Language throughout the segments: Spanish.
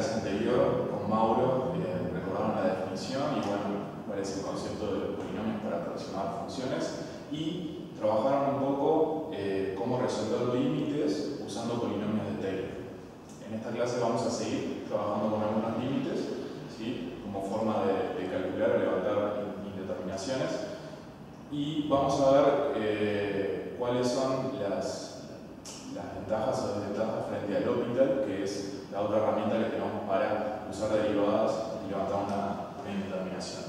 clase anterior con Mauro recordaron la definición y bueno, cuál es el concepto de los polinomios para aproximar funciones y trabajaron un poco cómo resolver límites usando polinomios de Taylor. En esta clase vamos a seguir trabajando con algunos límites, ¿sí? Como forma de calcular o levantar indeterminaciones y vamos a ver cuáles son las ventajas o desventajas frente al L'Hopital, que es la otra herramienta que tenemos para usar derivadas y levantar una indeterminación.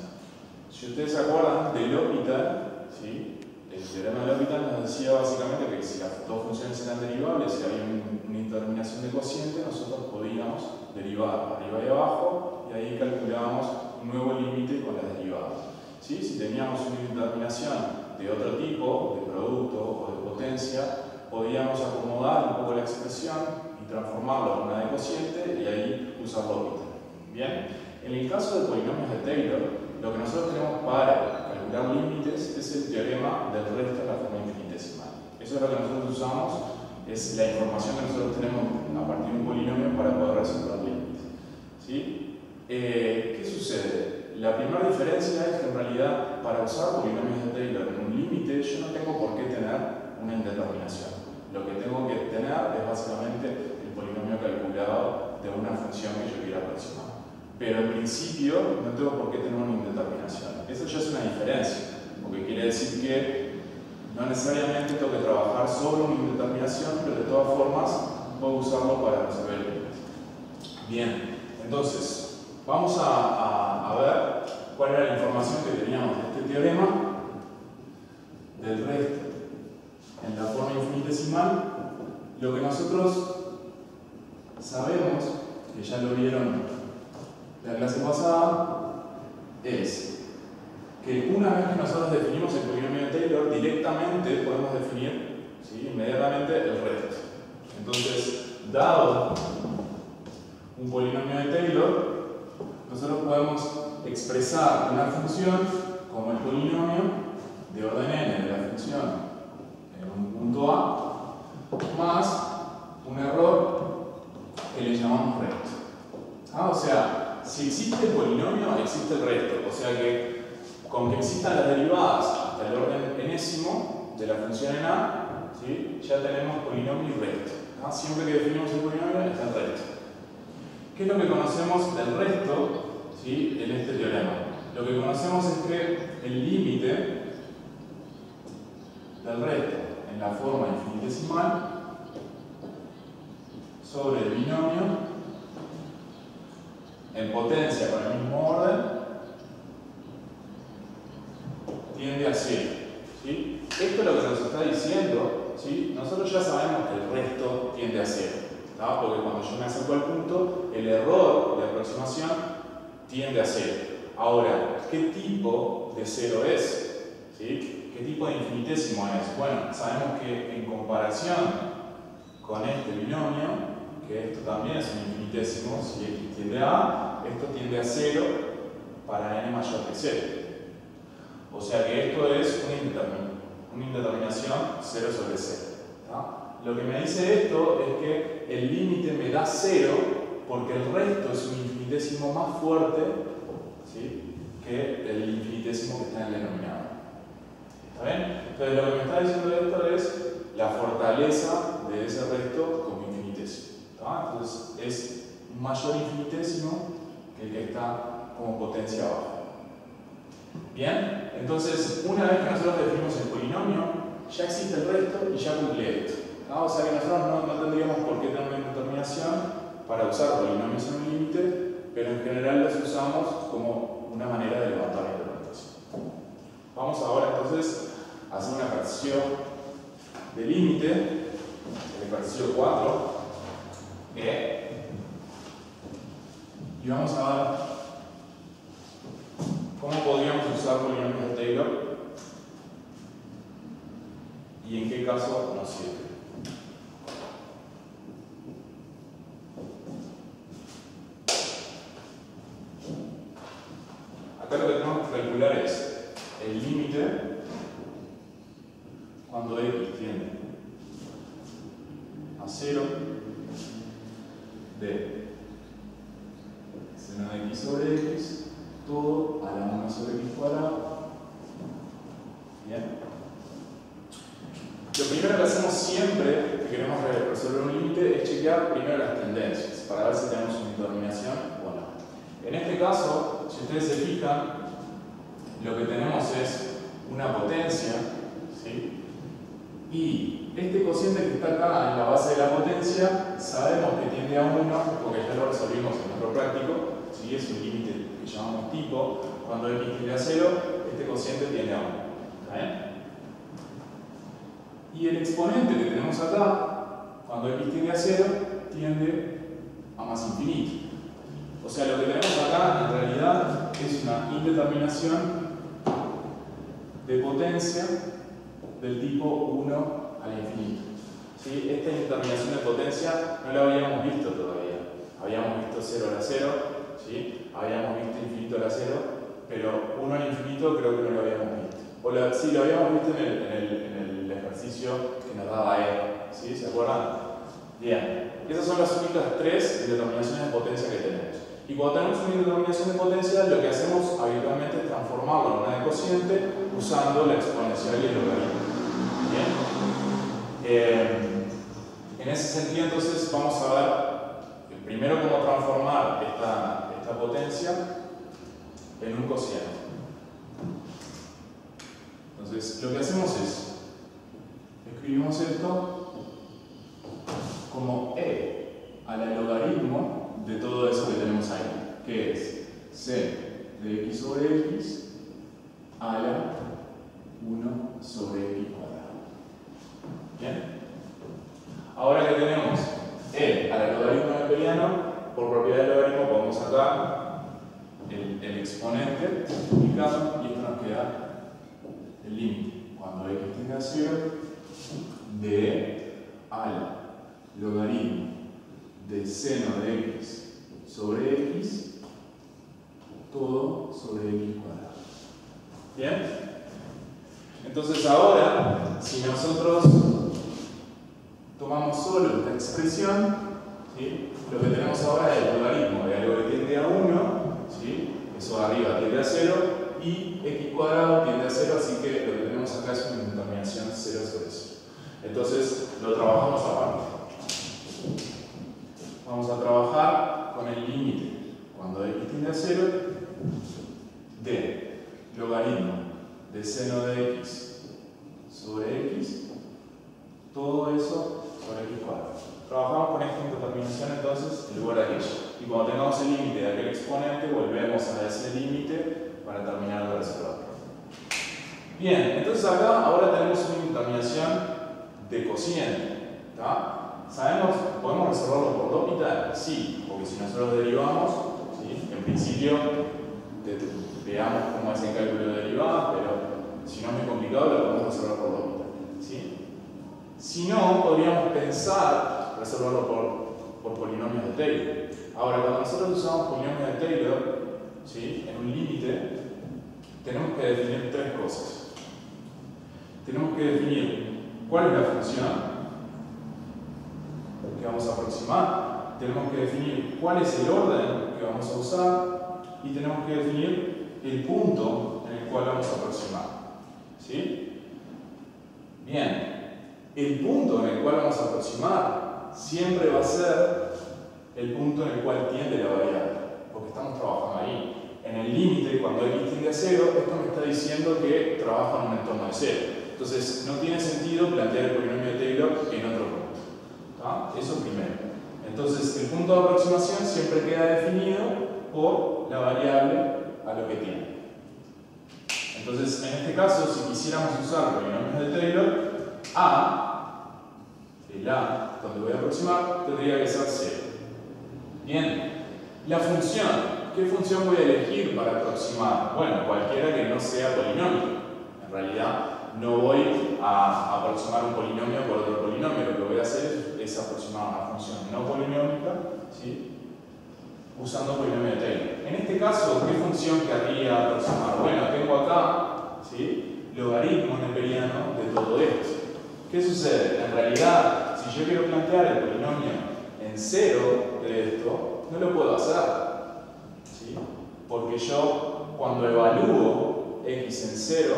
Si ustedes se acuerdan del L'Hopital, ¿sí? El teorema de L'Hopital nos decía básicamente que si las dos funciones eran derivables y había una indeterminación de cociente, nosotros podíamos derivar arriba y abajo y ahí calculábamos un nuevo límite con las derivadas. ¿Sí? Si teníamos una indeterminación de otro tipo, de producto o de potencia, podíamos acomodar un poco la expresión y transformarlo en una de cociente y ahí usar L'Hopital. Bien, en el caso de polinomios de Taylor, lo que nosotros tenemos para calcular límites es el teorema del resto de la forma infinitesimal. Eso es lo que nosotros usamos, es la información que nosotros tenemos a partir de un polinomio para poder resolver límites. ¿Sí? ¿Qué sucede? La primera diferencia es que en realidad para usar polinomios de Taylor en un límite yo no tengo por qué tener una indeterminación. Lo que tengo que tener es básicamente el polinomio calculado de una función que yo quiera aproximar. Pero en principio no tengo por qué tener una indeterminación. Eso ya es una diferencia, porque quiere decir que no necesariamente tengo que trabajar sobre una indeterminación, pero de todas formas puedo usarlo para resolver límites. Bien, entonces vamos a ver cuál era la información que teníamos de este teorema del resto en la forma infinitesimal. Lo que nosotros sabemos, que ya lo vieron la clase pasada, es que una vez que nosotros definimos el polinomio de Taylor, directamente podemos definir, ¿sí?, inmediatamente el resto. Entonces, dado un polinomio de Taylor, nosotros podemos expresar una función como el polinomio de orden n de la función en un punto A más un error que le llamamos resto. O sea, si existe el polinomio, existe el resto. O sea que con que existan las derivadas hasta el orden enésimo de la función en A, ¿sí?, ya tenemos polinomio y resto. Siempre que definimos el polinomio está el resto. ¿Qué es lo que conocemos del resto, ¿sí?, en este teorema? Lo que conocemos es que el límite del resto en la forma infinitesimal sobre el binomio en potencia con el mismo orden tiende a 0. ¿Sí? Esto es lo que nos está diciendo, ¿sí? Nosotros ya sabemos que el resto tiende a 0, ¿tá? Porque cuando yo me acerco al punto, el error de aproximación tiende a 0. Ahora, ¿qué tipo de 0 es? ¿Sí? ¿Qué tipo de infinitésimo es? Bueno, sabemos que en comparación con este binomio, que esto también es un infinitésimo, si x tiende a A, esto tiende a 0 para n mayor que 0. O sea que esto es una indeterminación 0 sobre 0. ¿Tá? Lo que me dice esto es que el límite me da 0 porque el resto es un infinitésimo más fuerte, ¿sí?, que el infinitésimo que está en el denominador. ¿Está bien? Entonces lo que me está diciendo esto es la fortaleza de ese resto como infinitésimo. ¿Tá? Entonces es un mayor infinitésimo que el que está como potencia abajo. Bien, entonces una vez que nosotros definimos el polinomio, ya existe el resto y ya cumple esto. ¿Tá? O sea que nosotros no tendríamos por qué tener una indeterminación para usar polinomios en un límite, pero en general los usamos como una manera de levantar la interpretación. Vamos ahora entonces a hacer un ejercicio de límite, el ejercicio 4, y vamos a ver cómo podríamos usar polinomios de Taylor y en qué caso nos sirve. Acá lo que tenemos que calcular es el límite cuando x tiende a 0 de x sobre x, todo a la 1 sobre x cuadrado. Bien. Lo primero que hacemos siempre que queremos resolver un límite es chequear primero las tendencias para ver si tenemos una indeterminación o no. En este caso, si ustedes se fijan, lo que tenemos es una potencia, ¿sí? Y este cociente que está acá en la base de la potencia, sabemos que tiende a 1 porque ya lo resolvimos en nuestro práctico, ¿sí? Es un límite que llamamos tipo. Cuando x tiende a 0, este cociente tiende a 1. ¿Está bien? Y el exponente que tenemos acá, cuando x tiende a 0, tiende a más infinito. O sea, lo que tenemos acá en realidad es una indeterminación de potencia del tipo 1 al infinito. ¿Sí? Esta indeterminación de potencia no la habíamos visto todavía. Habíamos visto 0 a la 0, ¿sí? Habíamos visto infinito a la 0, pero 1 al infinito creo que no lo habíamos visto. Sí, lo habíamos visto en el ejercicio que nos daba E. ¿Sí? ¿Se acuerdan? Bien. Esas son las únicas 3 indeterminaciones de potencia que tenemos. Y cuando tenemos una indeterminación de potencia, lo que hacemos habitualmente es transformarlo en una de cociente usando la exponencial y el logaritmo. Bien. En ese sentido, entonces, vamos a ver primero cómo transformar esta potencia en un cociente. Entonces, lo que hacemos es, escribimos esto como e a la logaritmo de todo eso que tenemos ahí, que es c de x sobre x a la 1 sobre x cuadrado. ¿Bien? Ahora que tenemos e a la logaritmo neperiano, por propiedad del logaritmo podemos sacar el exponente multiplicado y esto nos queda el límite. Cuando x tiende a 0, de al logaritmo del seno de x sobre x, todo sobre x cuadrado. ¿Bien? Entonces ahora, si nosotros tomamos solo esta expresión, ¿sí? Lo que tenemos ahora es el logaritmo de algo que tiende a 1, ¿sí? Eso de arriba tiende a 0, y x cuadrado tiende a 0, así que lo que tenemos acá es una indeterminación 0 sobre 0. Entonces lo trabajamos aparte. Vamos a trabajar con el límite cuando x tiende a 0 de logaritmo de seno de x sobre x, todo eso sobre x cuadrado. Trabajamos con esta indeterminación entonces en lugar de aquello. Y cuando tengamos el límite de aquel exponente, volvemos a ese límite para terminar de resolverlo. Bien, entonces acá ahora tenemos una indeterminación de cociente. ¿Sabemos? ¿Podemos resolverlo por L'Hopital? Sí, porque si nosotros derivamos, ¿sí? En principio veamos cómo es el cálculo de derivadas, pero si no es muy complicado lo podemos resolver por L'Hopital. ¿Sí? Si no, podríamos pensar resolverlo por polinomios de Taylor. Ahora, cuando nosotros usamos polinomios de Taylor, ¿sí? En un límite, tenemos que definir 3 cosas. Tenemos que definir cuál es la función que vamos a aproximar, tenemos que definir cuál es el orden que vamos a usar y tenemos que definir el punto en el cual vamos a aproximar. ¿Sí? Bien, el punto en el cual vamos a aproximar siempre va a ser el punto en el cual tiende la variable, porque estamos trabajando ahí. En el límite, cuando x tiende a 0, esto me está diciendo que trabaja en un entorno de 0. Entonces, no tiene sentido plantear el polinomio de Taylor en otro punto. Eso primero. Entonces, el punto de aproximación siempre queda definido por la variable a lo que tiene. Entonces, en este caso, si quisiéramos usar polinomios de Taylor, el A, donde voy a aproximar, tendría que ser 0. Bien, la función. ¿Qué función voy a elegir para aproximar? Bueno, cualquiera que no sea polinomio. En realidad, no voy a aproximar un polinomio por otro polinomio. Lo que voy a hacer es aproximar una función no polinómica, ¿sí? Usando polinomio de Taylor. En este caso, ¿qué función querría aproximar? Bueno, tengo acá, ¿sí? Logaritmo neperiano de todo esto. ¿Qué sucede? En realidad, si yo quiero plantear el polinomio en 0 de esto, no lo puedo hacer. ¿Sí? porque yo cuando evalúo x en 0,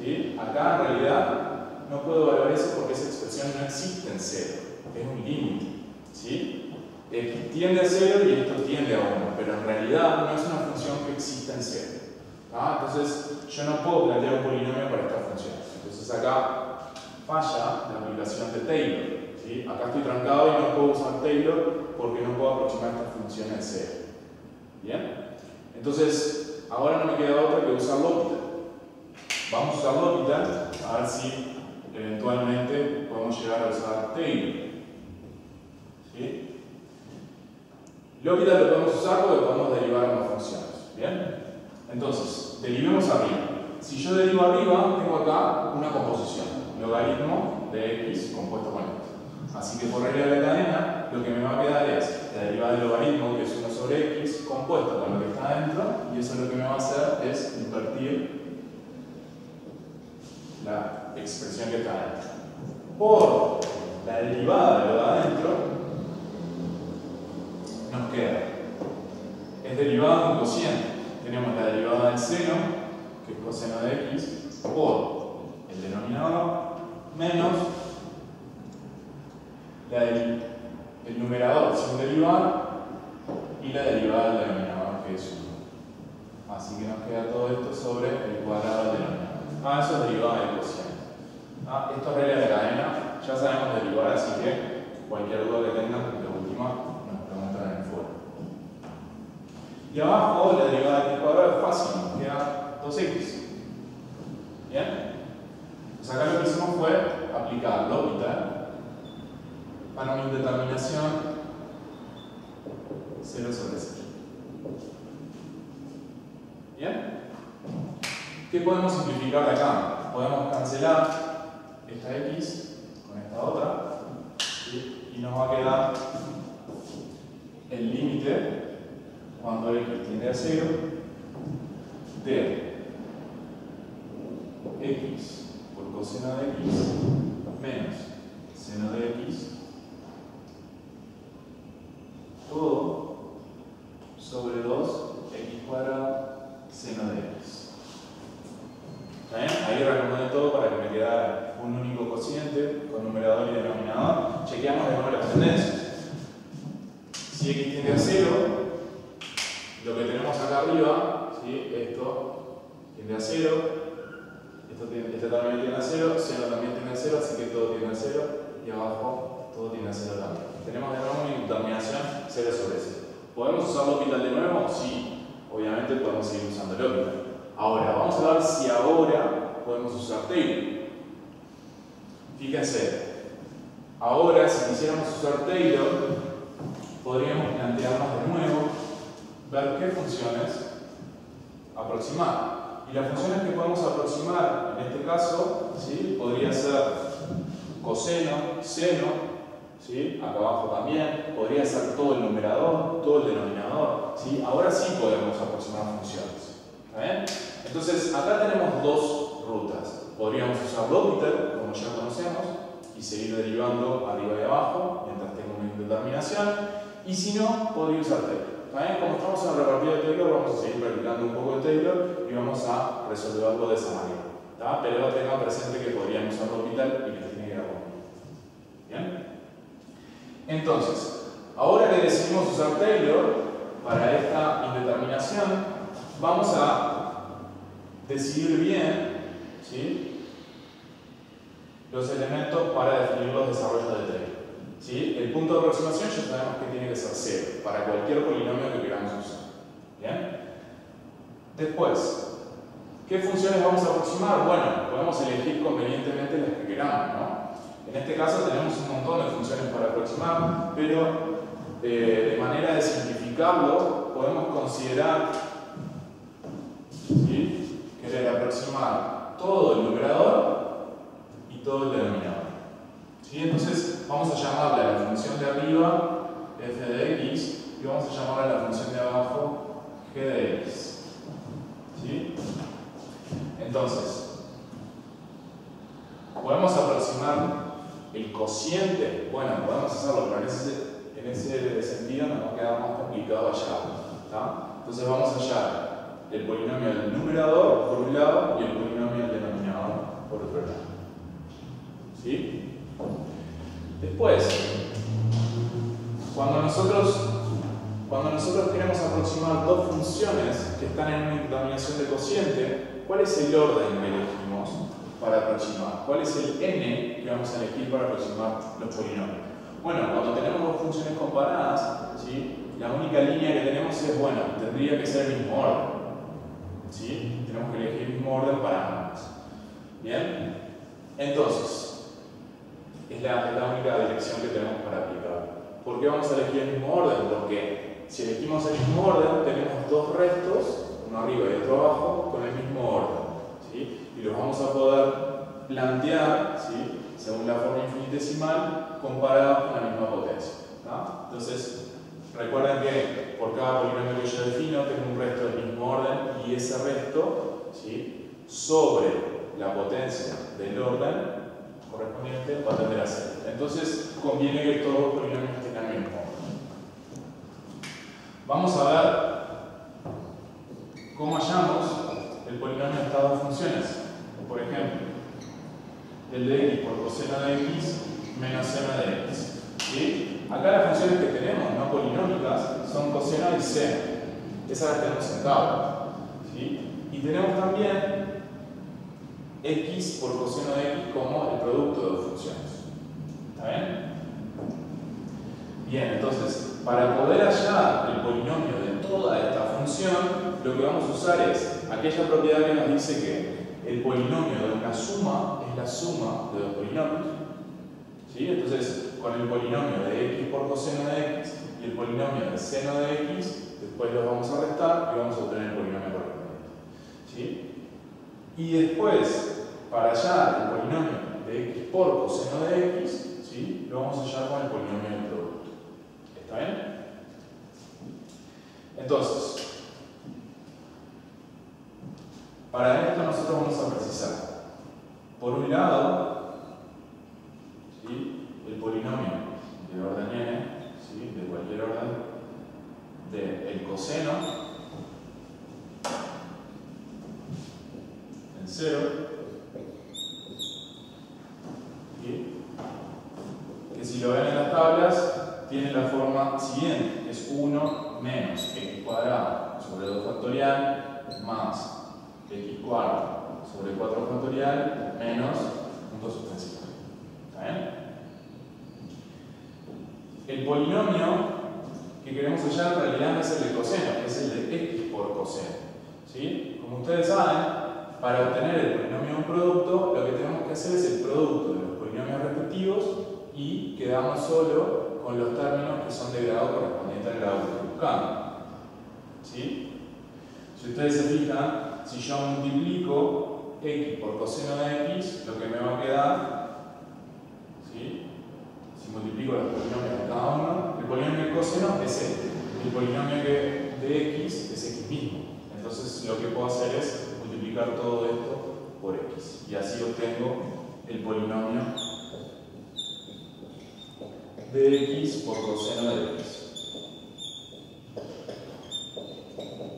¿sí? Acá en realidad no puedo evaluar eso porque esa expresión no existe en 0, es un límite, ¿sí? X tiende a 0 y esto tiende a 1, pero en realidad no es una función que exista en 0. Entonces yo no puedo plantear un polinomio para esta función. Entonces acá falla la aplicación de Taylor, ¿sí? Acá estoy trancado y no puedo usar Taylor porque no puedo aproximar esta función en 0. ¿Bien? Entonces ahora no me queda otra que usar L'Hopital. Vamos a usar L'Hopital a ver si eventualmente podemos llegar a usar Taylor. ¿Sí? L'Hopital lo podemos usar porque podemos derivar ambas funciones. ¿Bien? Entonces, derivemos arriba. Si yo derivo arriba, tengo acá una composición, logaritmo de x compuesto con esto. Así que por regla de la cadena, lo que me va a quedar es la derivada del logaritmo, que es 1 sobre x, compuesto con lo que está adentro, y eso lo que me va a hacer es invertir la expresión que está adentro. Por la derivada de lo de adentro, nos queda, es derivada de un cociente. Tenemos la derivada del seno, que es coseno de x, por el denominador, menos el numerador sin derivar y la derivada del denominador, que es 1. Así que nos queda todo esto sobre el cuadrado del denominador. Eso es derivada del cociente. Esto es regla de cadena, ya sabemos derivar, así que cualquier duda que tengan, de última, nos preguntan en el foro. Y abajo la derivada de x cuadrado es fácil, nos queda 2x. ¿Bien? Pues acá lo que hicimos fue aplicar L'Hopital para una indeterminación 0 sobre 0. ¿Bien? ¿Qué podemos simplificar de acá? Podemos cancelar esta x con esta otra, ¿sí? Y nos va a quedar el límite cuando x tiende a 0 de x por coseno de x menos seno de x todo sobre 2x cuadrado seno de x. Ahí recomendé todo para que me quedara un único cociente con numerador y denominador. Chequeamos de nuevo las tendencias. Si x tiende a 0, lo que tenemos acá arriba, ¿sí? Esto tiende a 0, este también tiende a 0, 0 también tiende a 0, así que todo tiende a 0, y abajo todo tiende a 0 también. Tenemos de nuevo una indeterminación 0 sobre 0. ¿Podemos usar L'Hopital de nuevo? Sí, obviamente podemos seguir usando L'Hopital. Ahora, vamos a ver si ahora podemos usar Taylor. Fíjense, ahora si quisiéramos usar Taylor, podríamos plantearnos de nuevo ver qué funciones aproximar. Y las funciones que podemos aproximar en este caso, ¿sí? Podría ser coseno, seno, ¿sí? Acá abajo también, podría ser todo el numerador, todo el denominador, ¿sí? Ahora sí podemos aproximar funciones. ¿Está bien? Entonces, acá tenemos dos rutas. Podríamos usar L'Hopital, como ya conocemos, y seguir derivando arriba y abajo, mientras tengo una indeterminación. Y si no, podría usar Taylor. ¿También? Como estamos en el repartido de Taylor, vamos a seguir practicando un poco de Taylor y vamos a resolverlo de esa manera. ¿Tá? Pero tengan presente que podríamos usar L'Hopital y les tiene que ir a conmigo. ¿Bien? Entonces, ahora que decidimos usar Taylor para esta indeterminación, vamos a decidir bien, ¿sí? Los elementos para definir los desarrollos de Taylor. ¿Sí? El punto de aproximación ya sabemos que tiene que ser 0 para cualquier polinomio que queramos usar. ¿Bien? Después, ¿qué funciones vamos a aproximar? Bueno, podemos elegir convenientemente las que queramos, ¿no? En este caso tenemos un montón de funciones para aproximar, pero de manera de simplificarlo, podemos considerar, ¿sí? Querer aproximar todo el numerador y todo el denominador. ¿Sí? Entonces vamos a llamarle a la función de arriba f de x y vamos a llamarle a la función de abajo g de x. ¿Sí? Entonces, ¿podemos aproximar el cociente? Bueno, podemos hacerlo, pero en ese sentido nos va a quedar más complicado hallarlo. Entonces vamos a hallar el polinomio del numerador por un lado y el polinomio del denominador por otro lado. ¿Sí? Después, cuando nosotros queremos aproximar dos funciones que están en una dominación de cociente, ¿cuál es el orden que elegimos para aproximar? ¿Cuál es el n que vamos a elegir para aproximar los polinomios? Bueno, cuando tenemos dos funciones comparadas, ¿sí? La única línea que tenemos es, bueno, tendría que ser el mismo orden. ¿Sí? Tenemos que elegir el mismo orden para ambas. ¿Bien? Entonces, es la única dirección que tenemos para aplicar. ¿Por qué vamos a elegir el mismo orden? Porque si elegimos el mismo orden, tenemos dos restos, uno arriba y otro abajo, con el mismo orden. ¿Sí? Y los vamos a poder plantear, ¿sí? Según la forma infinitesimal, comparados con la misma potencia. ¿No? Entonces, recuerden que por cada polinomio que yo defino, tengo un resto del mismo orden y ese resto, ¿sí? Sobre la potencia del orden correspondiente va a tender a 0. Entonces, conviene que todos los polinomios tengan el mismo orden. Vamos a ver cómo hallamos el polinomio de estas dos funciones. Por ejemplo, el de x por coseno de x menos seno de x. ¿Sí? Acá las funciones que tenemos, no polinómicas, son coseno y seno. Esas las tenemos en tabla. ¿Sí? Y tenemos también x por coseno de x como el producto de dos funciones. ¿Está bien? Bien, entonces, para poder hallar el polinomio de toda esta función, lo que vamos a usar es aquella propiedad que nos dice que el polinomio de una suma es la suma de dos polinomios. ¿Sí? Entonces, con el polinomio de x por coseno de x y el polinomio de seno de x, después los vamos a restar y vamos a obtener el polinomio correspondiente. ¿Sí? Y después, para hallar el polinomio de x por coseno de x, ¿sí? Lo vamos a hallar con el polinomio del producto. ¿Está bien? Entonces, para esto nosotros vamos a precisar, por un lado, ¿sí? El polinomio de orden n, ¿sí? De cualquier orden, del coseno en 0, ¿sí? Que si lo ven en las tablas, tiene la forma siguiente, es 1 menos x cuadrado sobre 2 factorial más x cuadrado sobre 4 factorial menos punto suspensivo. ¿Está bien? El polinomio que queremos hallar en realidad no es el de coseno, es el de x por coseno. ¿Sí? Como ustedes saben, para obtener el polinomio de un producto, lo que tenemos que hacer es el producto de los polinomios respectivos y quedamos solo con los términos que son de grado correspondiente al grado que estoy buscando. ¿Sí? Si ustedes se fijan, si yo multiplico x por coseno de x, lo que me va a quedar, ¿sí? Si multiplico los polinomios de cada uno, el polinomio del coseno es este, el polinomio de x es x mismo. Entonces lo que puedo hacer es multiplicar todo esto por x y así obtengo el polinomio de x por coseno de x.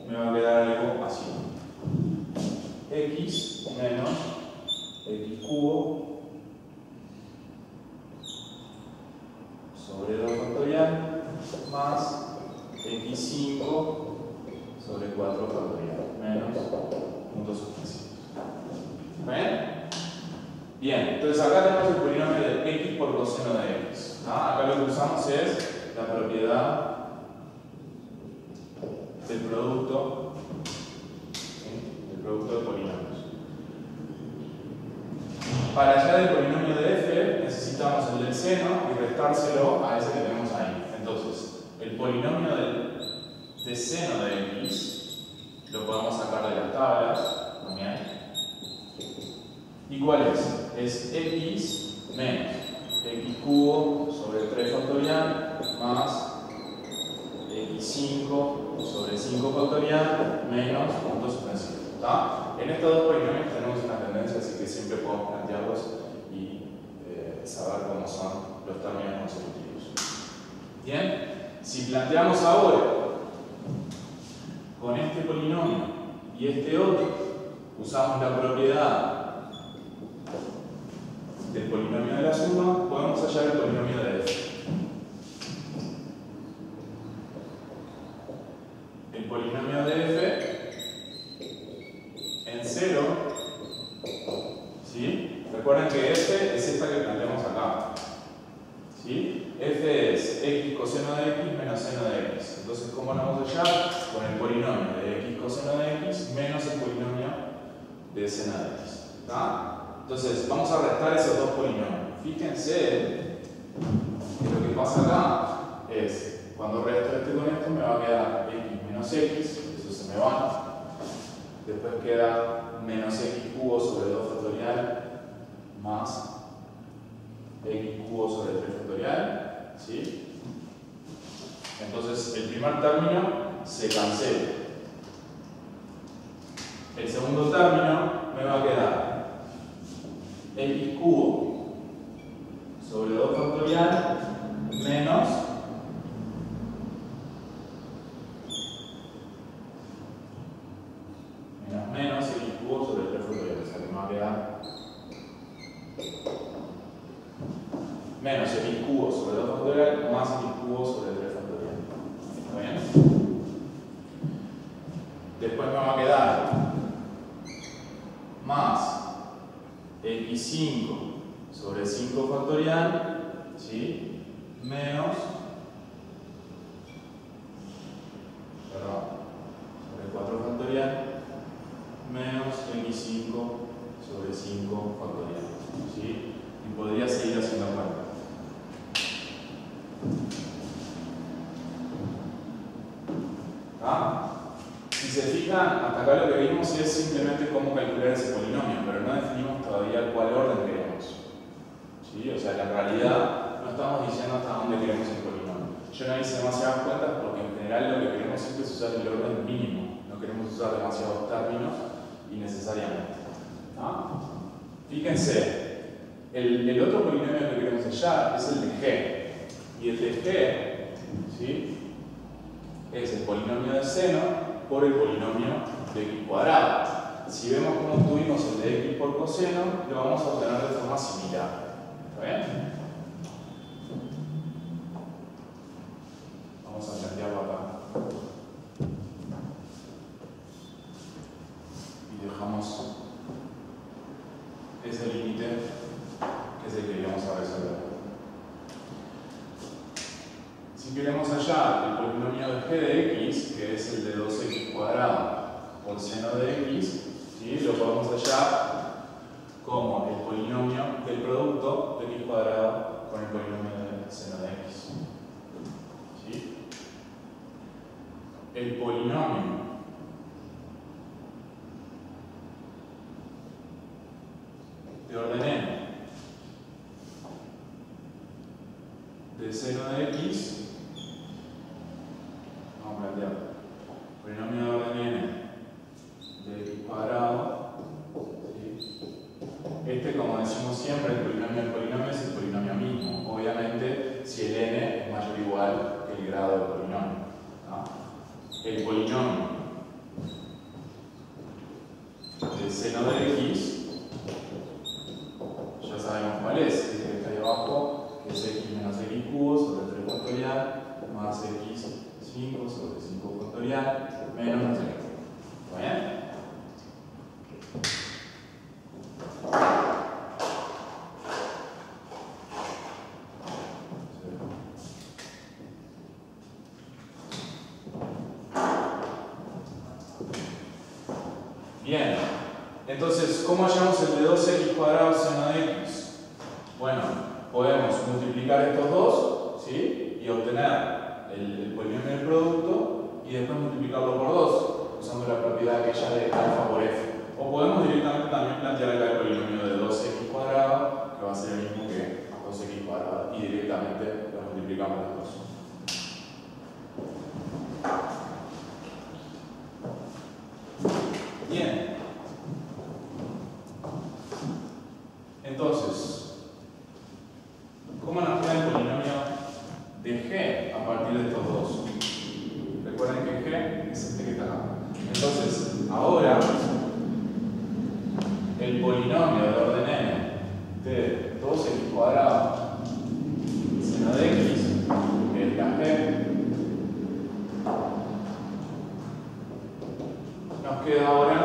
Me va a quedar algo así. X menos x cubo sobre 2 factorial más x5 sobre 4 factorial menos puntos suspensivos. ¿Ven? Bien, entonces acá tenemos el polinomio de x por coseno de x. ¿Ah? Acá lo que usamos es la propiedad del producto, ¿sí? Del producto de polinomios. Para hallar el polinomio de f necesitamos el del seno y restárselo a ese que tenemos ahí. Entonces, el polinomio de seno de x lo podemos sacar de las tablas también. ¿Y cuál es? Es x menos x cubo sobre 3 factorial más x5 sobre 5 factorial menos punto suspensivo. ¿Está? En estos dos polinomios tenemos una tendencia, así que siempre podemos plantearlos y saber cómo son los términos consecutivos. Bien, si planteamos ahora con este polinomio y este otro, usamos la propiedad del polinomio de la suma, podemos hallar el polinomio de f. El polinomio de f en 0, ¿sí? Recuerden que f es esta que planteamos acá, ¿sí? F es x coseno de x menos seno de x. Entonces, ¿cómo lo vamos a hallar? Con el polinomio de x coseno de x menos el polinomio de seno de x. ¿Está? Entonces, vamos a restar esos dos polinomios. Fíjense que lo que pasa acá es, cuando resto este con esto, me va a quedar x menos x, eso se me va. Después queda menos x cubo sobre 2 factorial más x cubo sobre 3 factorial, ¿sí? Entonces, el primer término se cancela. El segundo término me va a quedar x cubo sobre 2 factorial menos x cubo sobre 3 factorial. O sea que me va a quedar menos x cubo sobre 2 factorial más x cubo sobre 3 factorial. ¿Está bien? Después me va a quedar más x5 sobre 5 factorial, ¿sí? Menos, sobre 4 factorial, menos x5 sobre 5 factorial, ¿sí? Y podría seguir haciendo cuenta. ¿Ah? Si se fijan, hasta acá lo que vimos es simplemente cómo calcular ese polinomio, pero no definimos todavía cuál orden queremos. ¿Sí? O sea que en realidad no estamos diciendo hasta dónde queremos el polinomio. Yo no hice demasiadas cuentas porque en general lo que queremos siempre es usar el orden mínimo. No queremos usar demasiados términos innecesariamente. ¿Ah? Fíjense, el otro polinomio que queremos hallar es el de g. Y el de g, ¿sí? Es el polinomio de seno por el polinomio de x cuadrado. Si vemos cómo obtuvimos el de x por coseno, lo vamos a obtener de forma similar. ¿Está bien? Vamos a plantearlo acá. Y dejamos ese límite que es el que íbamos a resolver. Si queremos hallar el polinomio de g de x, que es el de 2x cuadrado por seno de x, ¿sí? Lo podemos hallar como el polinomio del producto de x cuadrado con el polinomio de seno de x. ¿Sí? El polinomio de orden n de seno de x, vamos a plantear polinomio de orden n de x cuadrado, ¿sí? Este, como decimos siempre, el polinomio del polinomio es el polinomio mismo. Obviamente, si el n es mayor o igual que el grado del polinomio, ¿no? El polinomio del seno de x, ya sabemos cuál es el que está ahí abajo, que es x menos x cubo sobre 3 factorial más x5 sobre 5 factorial menos no sé qué. ¿Está bien? Bien, entonces, ¿cómo hallamos el de 2x cuadrado seno de x? Bueno, podemos multiplicar estos dos, ¿sí? Y obtener el polinomio del producto y después multiplicarlo por 2, usando la propiedad aquella de alfa por f. O podemos directamente también plantear acá el polinomio de 2x cuadrado, que va a ser el mismo que 2x cuadrado, y directamente lo multiplicamos los dos. Bien. Entonces, ¿cómo nos queda el polinomio de g a partir de estos dos? Recuerden que g es este que está acá. Entonces, ahora el polinomio del orden n de 2x cuadrado seno de x, que es la g, nos queda ahora,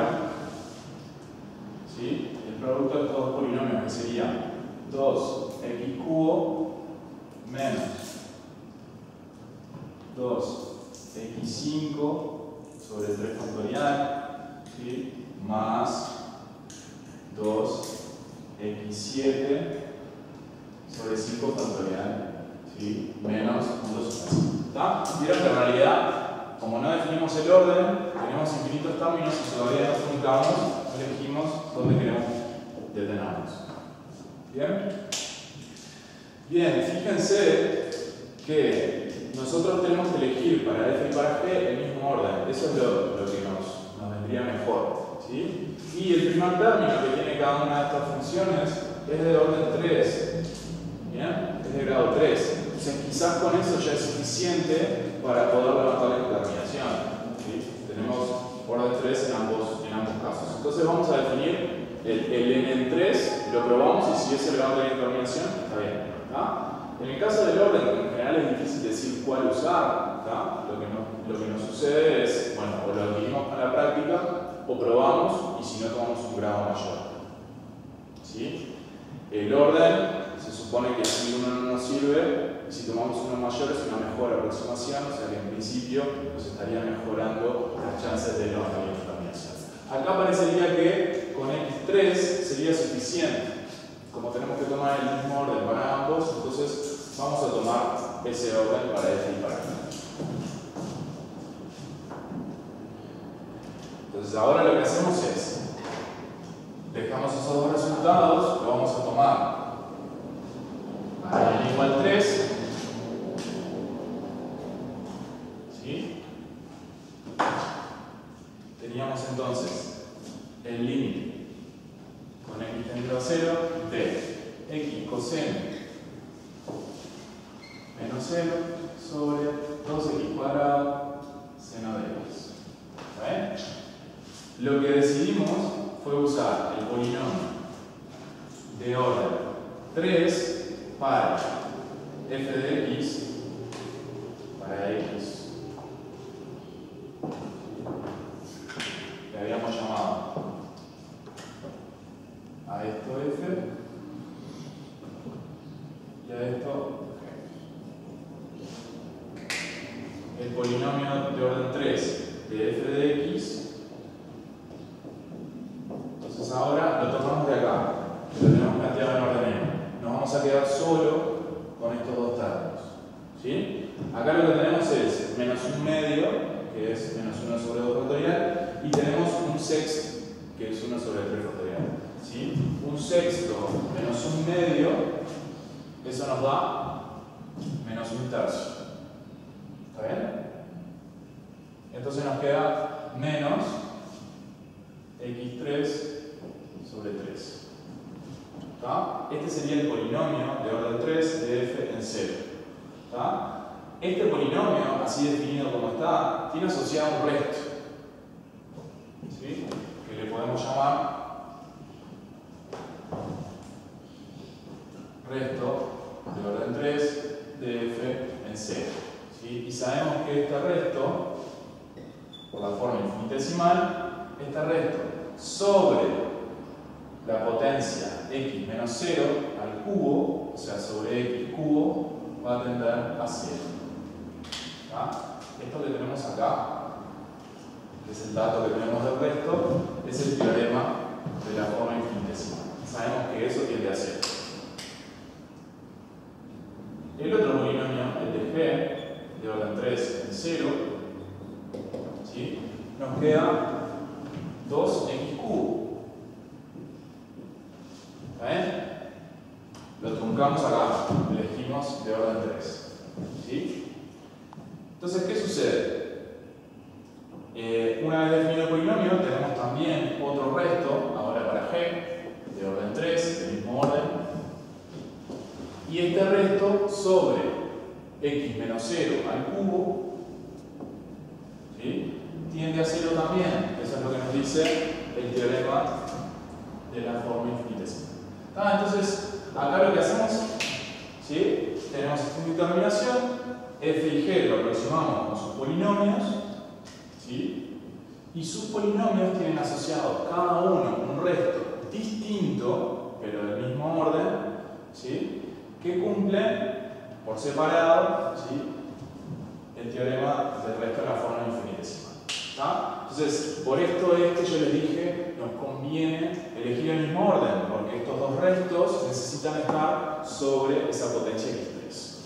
¿sí?, el producto de estos dos polinomios, que sería 2x cubo menos 2x5 sobre 3 factorial, ¿sí?, más 2x7 sobre 5 factorial, ¿sí?, menos 1/2. ¿Está? Vieron que en realidad, como no definimos el orden, tenemos infinitos términos y todavía no truncamos, no elegimos dónde queremos detenernos. ¿Bien? Bien, fíjense que nosotros tenemos que elegir para f y para g el mismo orden. Eso es lo que nos vendría mejor, ¿sí? Y el primer término que tiene cada una de estas funciones es de orden 3. ¿Bien? Es de grado 3. Entonces quizás con eso ya es suficiente para poder levantar la indeterminación, ¿sí? Tenemos orden 3 en ambos casos. Entonces vamos a definir el n en 3, lo probamos y si es el grado de la indeterminación, está bien. ¿Tá? En el caso del orden, en general es difícil decir cuál usar. ¿Tá? Lo que nos sucede es, bueno, o lo adquirimos con la práctica o probamos y si no tomamos un grado mayor. ¿Sí? El orden se supone que si uno no nos sirve, si tomamos uno mayor es una mejor aproximación, o sea que en principio nos estaría mejorando las chances de levantar la indeterminación. Acá parecería que con x3 sería suficiente. Como tenemos que tomar el mismo orden para ambos, entonces vamos a tomar ese orden para f y para g. Entonces ahora lo que hacemos es, dejamos esos dos resultados, lo vamos a tomar para n igual 3, ¿sí? Teníamos entonces el límite con x tendido a 0 de x coseno menos 0 sobre 2x cuadrado seno de x. ¿Está bien? Lo que decidimos fue usar el polinomio de orden 3 para f de x, para x, que habíamos llamado a esto f y a esto g. El polinomio de orden 3 de f de x, entonces ahora lo tomamos de acá, que lo tenemos planteado en orden n. Nos vamos a quedar solo con estos dos términos, ¿sí? Acá lo que tenemos es menos un medio, que es menos 1 sobre 2 factorial, y tenemos un sexto, que es 1 sobre 3 factorial, ¿sí? Un sexto menos un medio, eso nos da menos un tercio. ¿Está bien? Entonces nos queda menos x3 sobre 3. ¿Tá? Este sería el polinomio de orden 3 de f en 0. ¿Tá? Este polinomio, así definido como está, tiene asociado un resto, ¿sí?, que le podemos llamar resto de orden 3 de f en 0. ¿Sí? Y sabemos que este resto, por la forma infinitesimal, este resto sobre la potencia x menos 0 al cubo, o sea, sobre x cubo, va a tender a 0. ¿Tá? Esto que tenemos acá, que es el dato que tenemos del resto, es el teorema de la forma infinitesimal. Sabemos que eso tiende a 0. El otro polinomio, el de g, de orden 3 en 0, ¿sí?, nos queda 2x cubo. ¿Está bien? Lo truncamos acá, elegimos de orden 3. ¿Sí? Entonces, ¿qué sucede? Una vez definido el polinomio, tenemos también otro resto, ahora para g, de orden 3, del mismo orden. Y este resto sobre x menos 0 al cubo, ¿sí?, tiende a 0 también. Eso es lo que nos dice el teorema de la forma infinitesimal. Entonces, acá lo que hacemos, ¿sí? Tenemos esta indeterminación, f y g lo aproximamos con sus polinomios, ¿sí? Y sus polinomios tienen asociado cada uno un resto distinto, pero del mismo orden, ¿sí? Que cumplen por separado, ¿sí? El teorema del resto de la forma infinitesimal. Entonces, por esto es que yo les dije, nos conviene elegir el mismo orden, porque estos dos restos necesitan estar sobre esa potencia x3.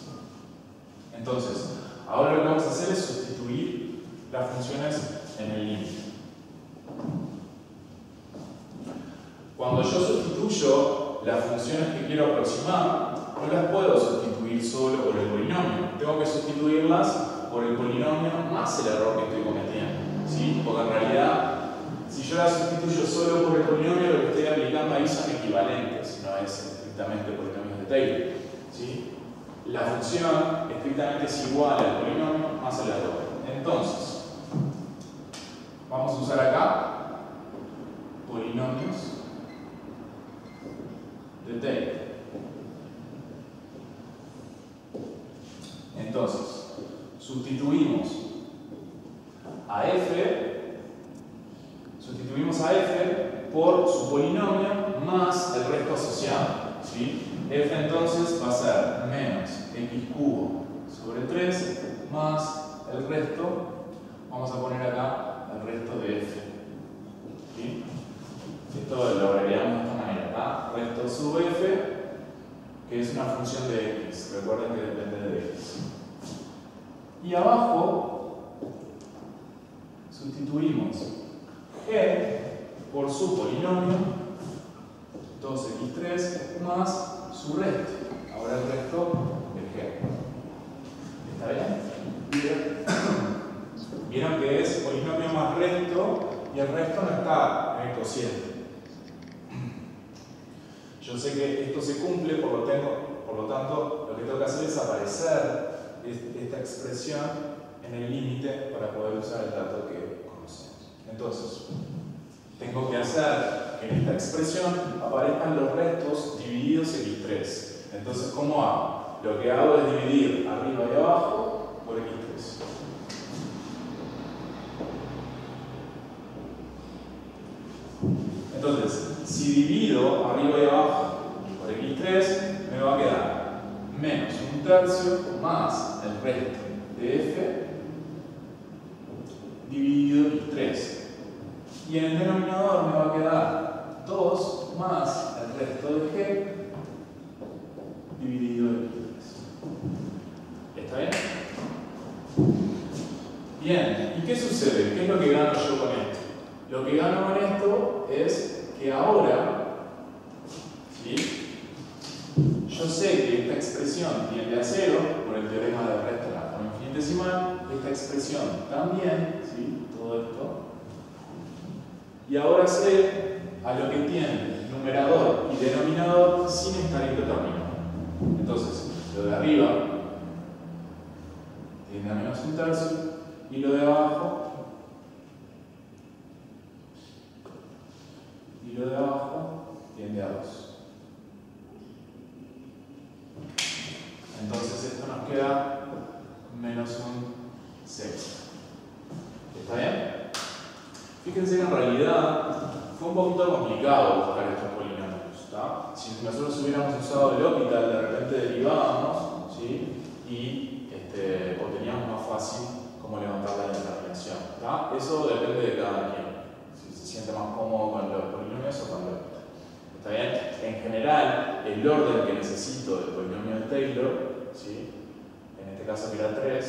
Entonces, ahora lo que vamos a hacer es sustituir las funciones en el límite. Cuando yo sustituyo las funciones que quiero aproximar, no las puedo sustituir solo por el polinomio. Tengo que sustituirlas por el polinomio más el error que estoy cometiendo, ¿sí? Porque en realidad, si yo las sustituyo solo por el polinomio, lo que estoy aplicando ahí son equivalentes, no es estrictamente polinomios de Taylor, ¿sí? La función estrictamente es igual al polinomio más el error. Entonces, vamos a usar acá polinomios de Taylor. Entonces, sustituimos a f por su polinomio más el resto asociado, ¿sí? F entonces va a ser menos x cubo sobre 3 más el resto, vamos a poner acá el resto de f, ¿sí? Esto lo agregaremos de esta manera, acá, resto sub f, que es una función de x, recuerden que depende de x. Y abajo sustituimos g por su polinomio 2x3 más su resto. Ahora el resto es g. ¿Está bien? Vieron que es polinomio más resto y el resto no está en el cociente. Yo sé que esto se cumple, por lo tanto, lo que tengo que hacer es aparecer esta expresión en el límite para poder usar el dato que conocemos. Entonces, tengo que hacer que en esta expresión aparezcan los restos divididos x3. Entonces, ¿cómo hago? Lo que hago es dividir arriba y abajo por x3. Entonces, si divido arriba y abajo por x3, me va a quedar menos 1/3 más el resto de f dividido x3. Y en el denominador me va a quedar 2 más el resto de g dividido x3. ¿Está bien? Bien, ¿y qué sucede? ¿Qué es lo que gano yo con esto? Lo que gano con esto es que ahora, ¿sí? Yo sé que esta expresión tiende a 0 por el teorema del resto de la forma infinitesimal, esta expresión también, ¿sí? Todo esto. Y ahora sé a lo que tiende numerador y denominador sin estar indeterminado. Entonces, lo de arriba tiende a menos 1/3 y lo de abajo tiende a 2. Entonces esto nos queda menos 1/6. ¿Está bien? Fíjense que en realidad fue un poquito complicado buscar estos polinomios, ¿tá? Si nosotros hubiéramos usado el L'Hopital, de repente derivábamos, ¿sí? Y obteníamos más fácil cómo levantar la determinación, ¿tá? Eso depende de cada quien, si se siente más cómodo con los polinomios o con L'Hopital. ¿Está bien? En general, el orden que necesito del polinomio de Taylor, ¿sí? En este caso que era 3,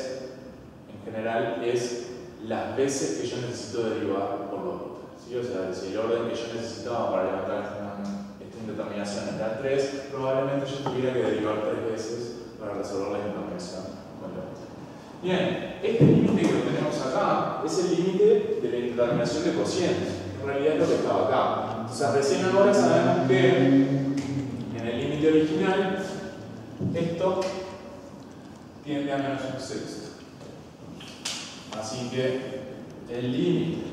en general es las veces que yo necesito derivar por L'Hopital, ¿sí? O sea, si el orden que yo necesitaba para levantar esta indeterminación era 3, probablemente yo tuviera que derivar 3 veces para resolver la indeterminación con L'Hopital. Bien, este límite que lo tenemos acá es el límite de la indeterminación de cociente. En realidad es lo que estaba acá. Entonces, recién ahora sabemos que en el límite original esto tiende a menos 1/6. Así que el límite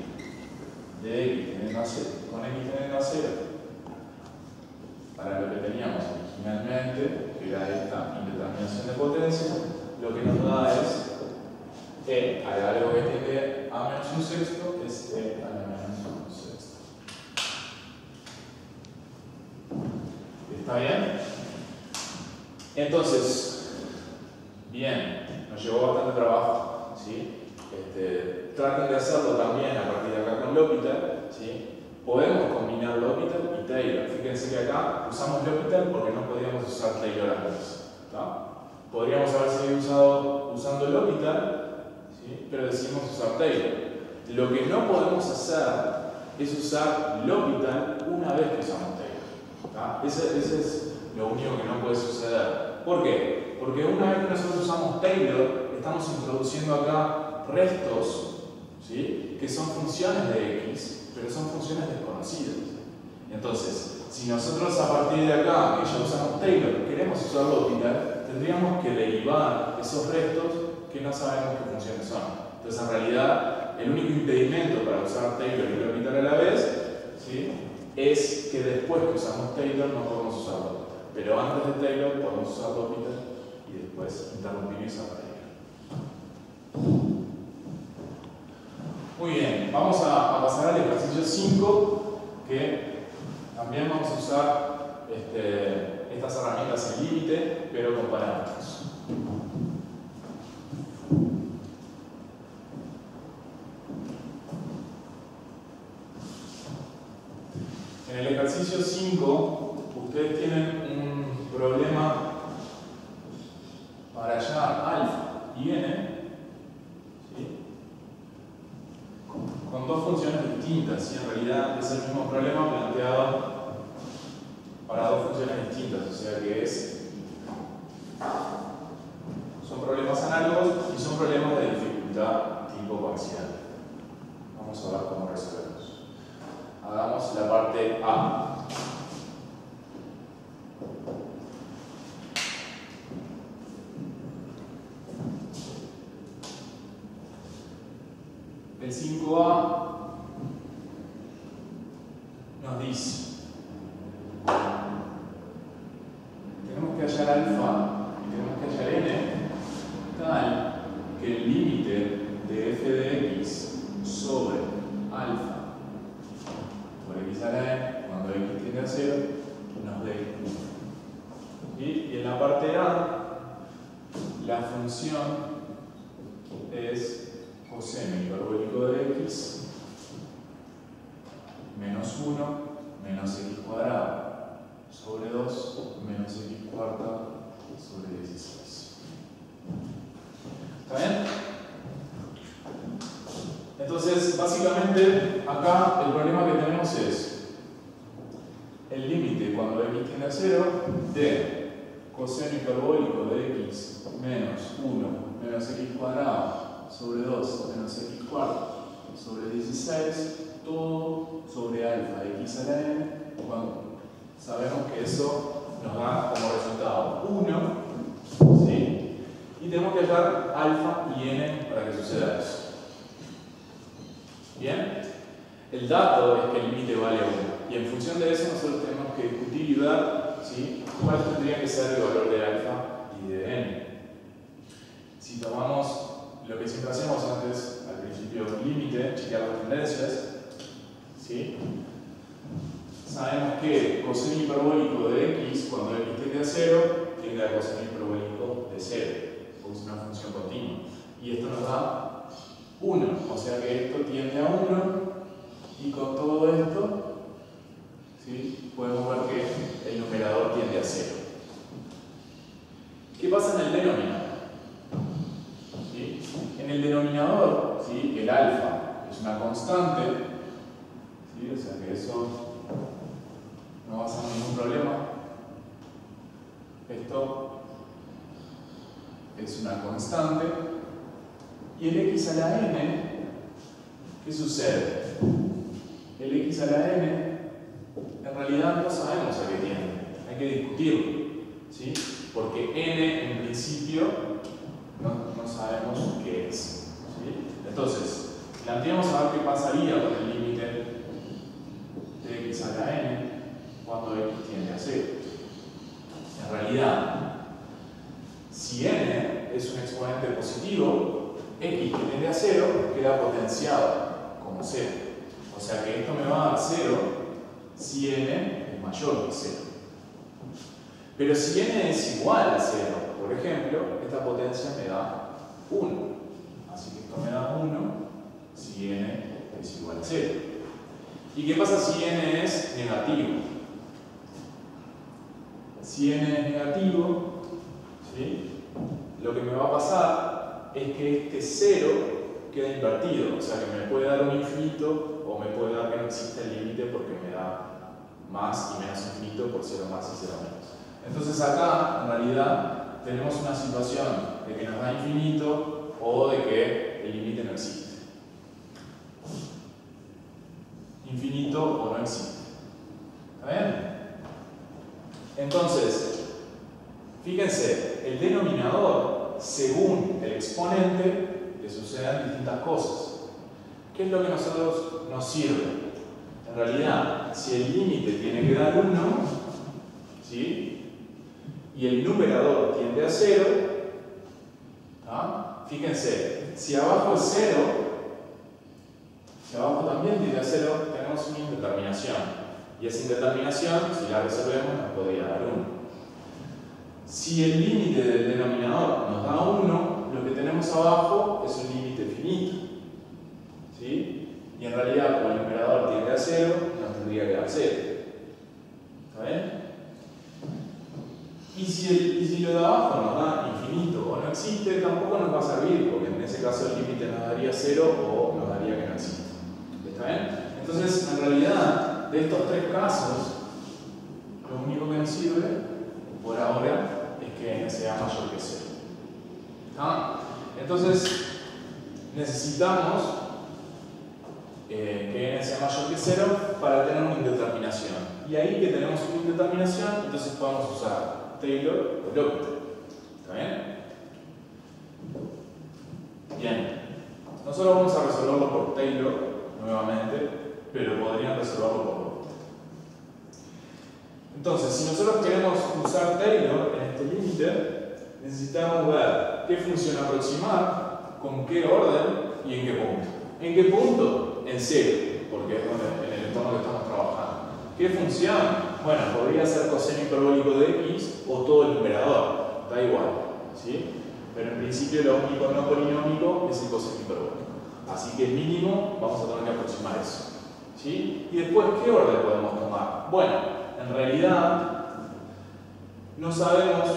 de x tendiendo a 0, con x tendiendo a 0, para lo que teníamos originalmente, que era esta indeterminación de potencia, lo que nos da es E a algo que tiende a menos un sexto, es E a la menos un sexto. ¿Está bien? Entonces, bien, nos llevó bastante trabajo, ¿sí? Traten de hacerlo también a partir de acá con L'Hopital, ¿sí? Podemos combinar L'Hopital y Taylor. Fíjense que acá usamos L'Hopital porque no podíamos usar Taylor antes, ¿tá? Podríamos haber seguido usando L'Hopital, ¿sí? Pero decidimos usar Taylor. Lo que no podemos hacer es usar L'Hopital una vez que usamos Taylor, ¿tá? Ese es lo único que no puede suceder. ¿Por qué? Porque una vez que nosotros usamos Taylor, estamos introduciendo acá restos, ¿sí? Que son funciones de x, pero son funciones desconocidas. Entonces, si nosotros a partir de acá, que ya usamos Taylor, queremos usar L'Hopital, tendríamos que derivar esos restos que no sabemos qué funciones son. Entonces, en realidad, el único impedimento para usar Taylor y L'Hopital a la vez, ¿sí? Es que después que usamos Taylor no podemos usar L'Hopital. Pero antes de Taylor podemos usar L'Hopital y después interrumpir y usar Taylor. Muy bien, vamos a pasar al ejercicio 5, que también vamos a usar estas herramientas en límite, pero con parámetros. En el ejercicio 5, ustedes tienen un problema para hallar alfa y n, ¿sí? Con dos funciones distintas, y en realidad es el mismo problema planteado para dos funciones distintas, o sea que son problemas análogos y son problemas de dificultad tipo parcial. Vamos a ver cómo resolvemos. Hagamos la parte A. El 5A nos dice, tenemos que hallar alfa y tenemos que hallar n tal que el límite de f de x sobre alfa por x a la n, cuando x tiende a 0, nos dé 1. Y en la parte A, la función es coseno hiperbólico de x menos 1 menos x cuadrado sobre 2 menos x cuarta sobre 16. ¿Está bien? Entonces, básicamente, acá el problema que tenemos es el límite cuando x tiende a 0 de coseno hiperbólico de x menos 1 menos x cuadrado sobre 2 menos x cuarto sobre 16, todo sobre alfa de x a la n, cuando sabemos que eso nos da como resultado 1, ¿sí? Y tenemos que hallar alfa y n para que suceda eso. ¿Bien? El dato es que el límite vale 1, y en función de eso nosotros tenemos que discutir y ver, ¿sí?, cuál tendría que ser el valor de alfa y de n. Si tomamos lo que siempre hacemos antes, al principio del límite, chequear las tendencias, ¿sí? Sabemos que coseno hiperbólico de x, cuando x tiende a 0, tiende a coseno hiperbólico de 0, porque es una función continua. Y esto nos da 1, o sea que esto tiende a 1, y con todo esto, ¿sí?, podemos ver que el numerador tiende a 0. ¿Qué pasa en el denominador? ¿Sí? En el denominador, ¿sí?, el alfa es una constante, ¿sí?, o sea que eso no va a ser ningún problema. Esto es una constante. Y el x a la n, ¿qué sucede? El x a la n, en realidad no sabemos a qué tiende, hay que discutirlo, ¿sí?, porque n en principio no sabemos qué es, ¿sí? Entonces, planteamos a ver qué pasaría con el límite potenciado como 0. O sea que esto me va a dar 0 si n es mayor que 0. Pero si n es igual a 0, por ejemplo, esta potencia me da 1. Así que esto me da 1 si n es igual a 0. ¿Y qué pasa si n es negativo? Si n es negativo, ¿sí?, lo que me va a pasar es que este 0 queda invertido. O sea que me puede dar un infinito o me puede dar que no existe el límite porque me da más y menos infinito por 0 más y 0 menos. Entonces acá, en realidad, tenemos una situación de que nos da infinito o de que el límite no existe. Infinito o no existe. ¿Está bien? Entonces, fíjense, el denominador, según el exponente, le suceden distintas cosas. ¿Qué es lo que a nosotros nos sirve? En realidad, si el límite tiene que dar 1, ¿sí?, y el numerador tiende a 0, ¿ah?, fíjense, si abajo es 0, si abajo también tiende a 0, tenemos una indeterminación. Y esa indeterminación, si la resolvemos, nos podría dar 1. Si el límite del denominador nos da 1, lo que tenemos abajo es un límite finito, ¿sí? Y en realidad, como el numerador tiende a 0, nos tendría que dar 0. ¿Está bien? Y si lo de abajo nos da infinito o no existe, tampoco nos va a servir, porque en ese caso el límite nos daría 0 o nos daría que no existe. ¿Está bien? Entonces, en realidad, de estos tres casos, lo único que nos sirve, por ahora, es que n sea mayor que 0. ¿Está? Entonces, necesitamos que n sea mayor que 0 para tener una indeterminación. Y ahí que tenemos una indeterminación, entonces podemos usar Taylor o L'Hopital. ¿Está bien? Bien. Nosotros vamos a resolverlo por Taylor nuevamente, pero podrían resolverlo por L'Hopital. Entonces, si nosotros queremos usar Taylor en este límite, necesitamos ver qué función aproximar, con qué orden y en qué punto. ¿En qué punto? En 0, porque es en el entorno que estamos trabajando. ¿Qué función? Bueno, podría ser coseno hiperbólico de x o todo el numerador, da igual, ¿sí? Pero en principio lo único no polinómico es el coseno hiperbólico. Así que mínimo vamos a tener que aproximar eso, ¿sí? Y después, ¿qué orden podemos tomar? Bueno, en realidad no sabemos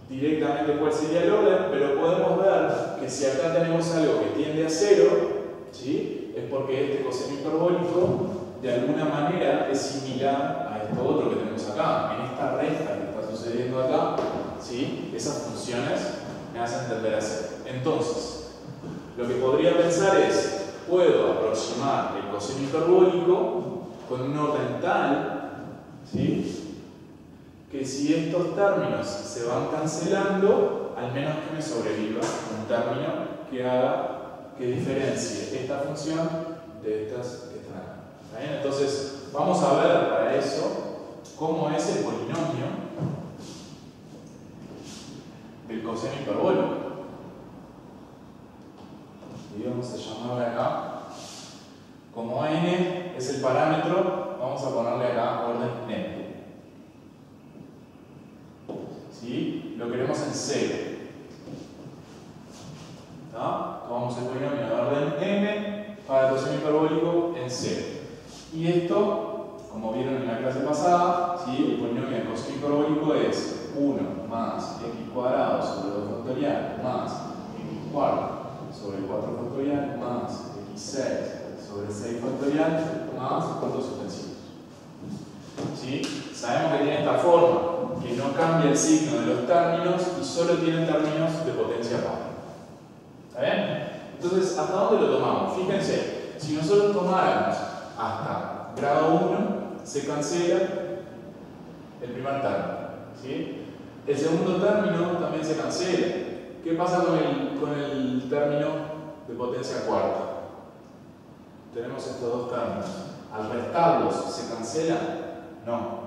directamente cuál sería el orden, pero podemos ver que si acá tenemos algo que tiende a 0, ¿sí?, es porque este coseno hiperbólico de alguna manera es similar a esto otro que tenemos acá. En esta resta que está sucediendo acá, ¿sí?, esas funciones me hacen tender a 0. Entonces, lo que podría pensar es, puedo aproximar el coseno hiperbólico con un orden tal, ¿sí?, que si estos términos se van cancelando, al menos que me sobreviva un término que haga que diferencie esta función de estas que están acá. ¿Está bien? Entonces, vamos a ver para eso cómo es el polinomio del coseno hiperbólico. Y vamos a llamarle acá, como n es el parámetro, vamos a ponerle acá orden n. ¿Sí? Lo queremos en 0. ¿Está? Tomamos el polinomio de orden n para el coseno hiperbólico en 0. Y esto, como vieron en la clase pasada, ¿sí?, el polinomio del coseno hiperbólico es 1 más x cuadrado sobre 2 factorial más x cuarto sobre 4 factorial más x6 sobre 6 factorial más puntos suspensivos. ¿Sí? Sabemos que tiene esta forma, que no cambia el signo de los términos y solo tiene términos de potencia par. ¿Está bien? Entonces, ¿hasta dónde lo tomamos? Fíjense, si nosotros tomáramos hasta grado 1, se cancela el primer término, ¿sí? El segundo término también se cancela. ¿Qué pasa con el término de potencia cuarta? Tenemos estos dos términos. Al restarlos, ¿se cancela? No.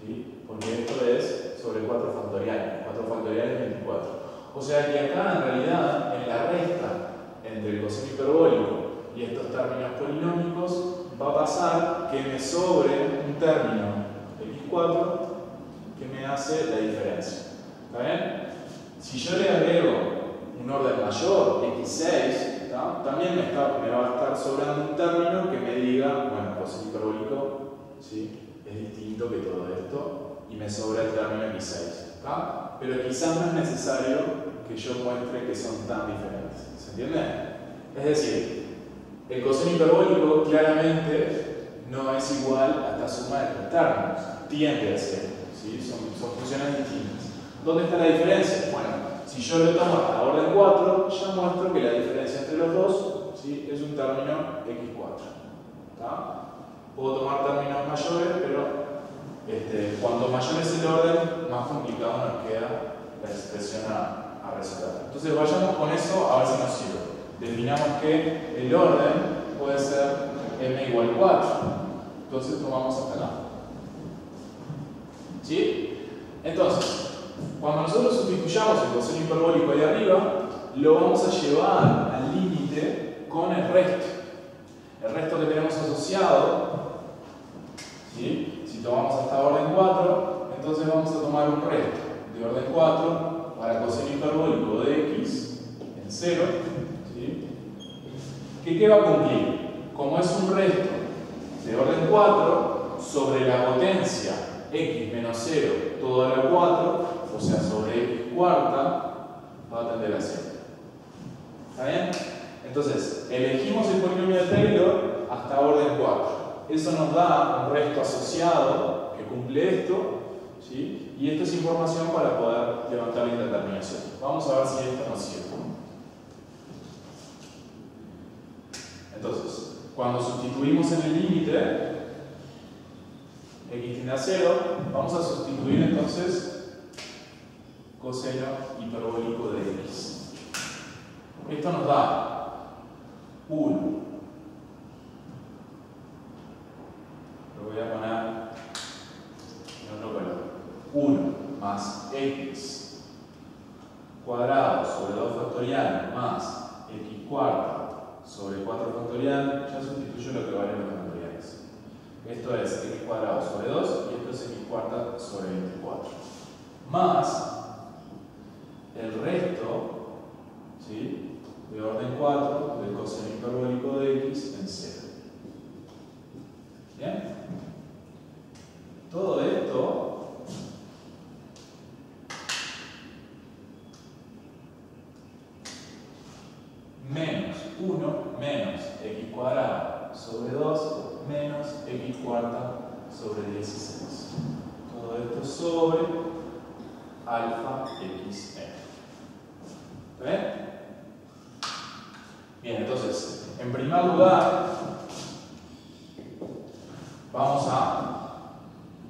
¿Sí? Porque esto es sobre 4 factoriales. 4 factoriales es 24. O sea que acá en realidad, en la resta entre el coseno hiperbólico y estos términos polinómicos, va a pasar que me sobre un término x4 que me hace la diferencia. ¿Está bien? Si yo le agrego un orden mayor, x6, ¿tá? También me va a estar sobrando un término que me diga, bueno, coseno hiperbólico, ¿sí?, es distinto que todo esto, y me sobra el término x6. ¿Tá? Pero quizás no es necesario que yo muestre que son tan diferentes. ¿Se entiende? Es decir, el coseno hiperbólico claramente no es igual a esta suma de estos términos. Tiende a ser, ¿sí? Son funciones distintas. ¿Dónde está la diferencia? Bueno, si yo lo tomo hasta orden 4, ya muestro que la diferencia entre los dos, ¿sí?, es un término x4. ¿Tá? Puedo tomar términos mayores, pero cuanto mayor es el orden, más complicado nos queda la expresión a resolver. Entonces vayamos con eso a ver si nos sirve. Definamos que el orden puede ser m igual 4. Entonces tomamos hasta acá. ¿Sí? Entonces, cuando nosotros sustituyamos el coseno hiperbólico ahí arriba, lo vamos a llevar al límite con el resto. El resto que tenemos asociado, ¿sí?, si tomamos hasta orden 4, entonces vamos a tomar un resto de orden 4 para coseno hiperbólico de x en 0, ¿sí?, que ¿qué va a cumplir? Como es un resto de orden 4 sobre la potencia x menos 0 todo a la 4, o sea, sobre x cuarta, va a tender a 0. ¿Está bien? Entonces, elegimos el polinomio de Taylor hasta orden 4. Eso nos da un resto asociado que cumple esto, ¿sí?, y esto es información para poder levantar la indeterminación. Vamos a ver si esto nos sirve. Entonces, cuando sustituimos en el límite x tiende a 0, vamos a sustituir entonces coseno hiperbólico de x. Esto nos da 1. Lo voy a poner en otro color. 1 más x cuadrado sobre 2 factorial más x cuarta sobre 4 factorial. Ya sustituyo lo que valen los factoriales. Esto es x cuadrado sobre 2 y esto es x cuarta sobre 24. Más el resto, ¿sí?, de orden 4 del coseno hiperbólico de x en 0. ¿Bien? Todo esto menos 1 menos x cuadrado sobre 2 menos x cuarta sobre 16. Todo esto sobre alfa x n. ¿Está bien? Bien, entonces, en primer lugar, vamos a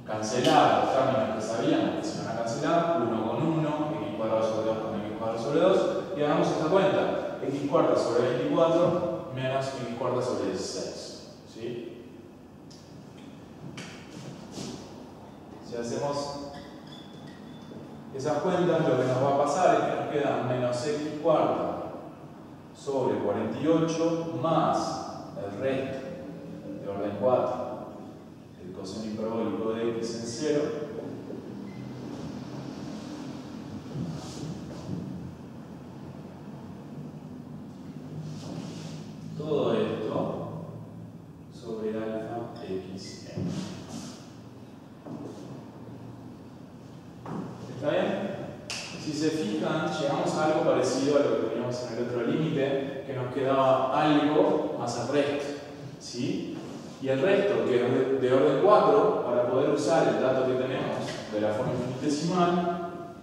cancelar los términos que sabíamos que se van a cancelar, 1 con 1, x cuadrado sobre 2 con x cuadrado sobre 2, y hagamos esta cuenta, x cuarta sobre 24 menos x cuarta sobre 16. ¿Sí? Si hacemos esas cuentas, lo que nos va a pasar es que nos queda menos x cuarta sobre 48 más el resto de orden 4 del coseno hiperbólico de x en 0 todo esto sobre alfa x n. ¿Está bien? Si se fijan, llegamos a algo parecido a lo que teníamos en el otro límite, que nos quedaba algo más el resto, ¿sí? Y el resto, que es de orden 4, para poder usar el dato que tenemos de la forma infinitesimal,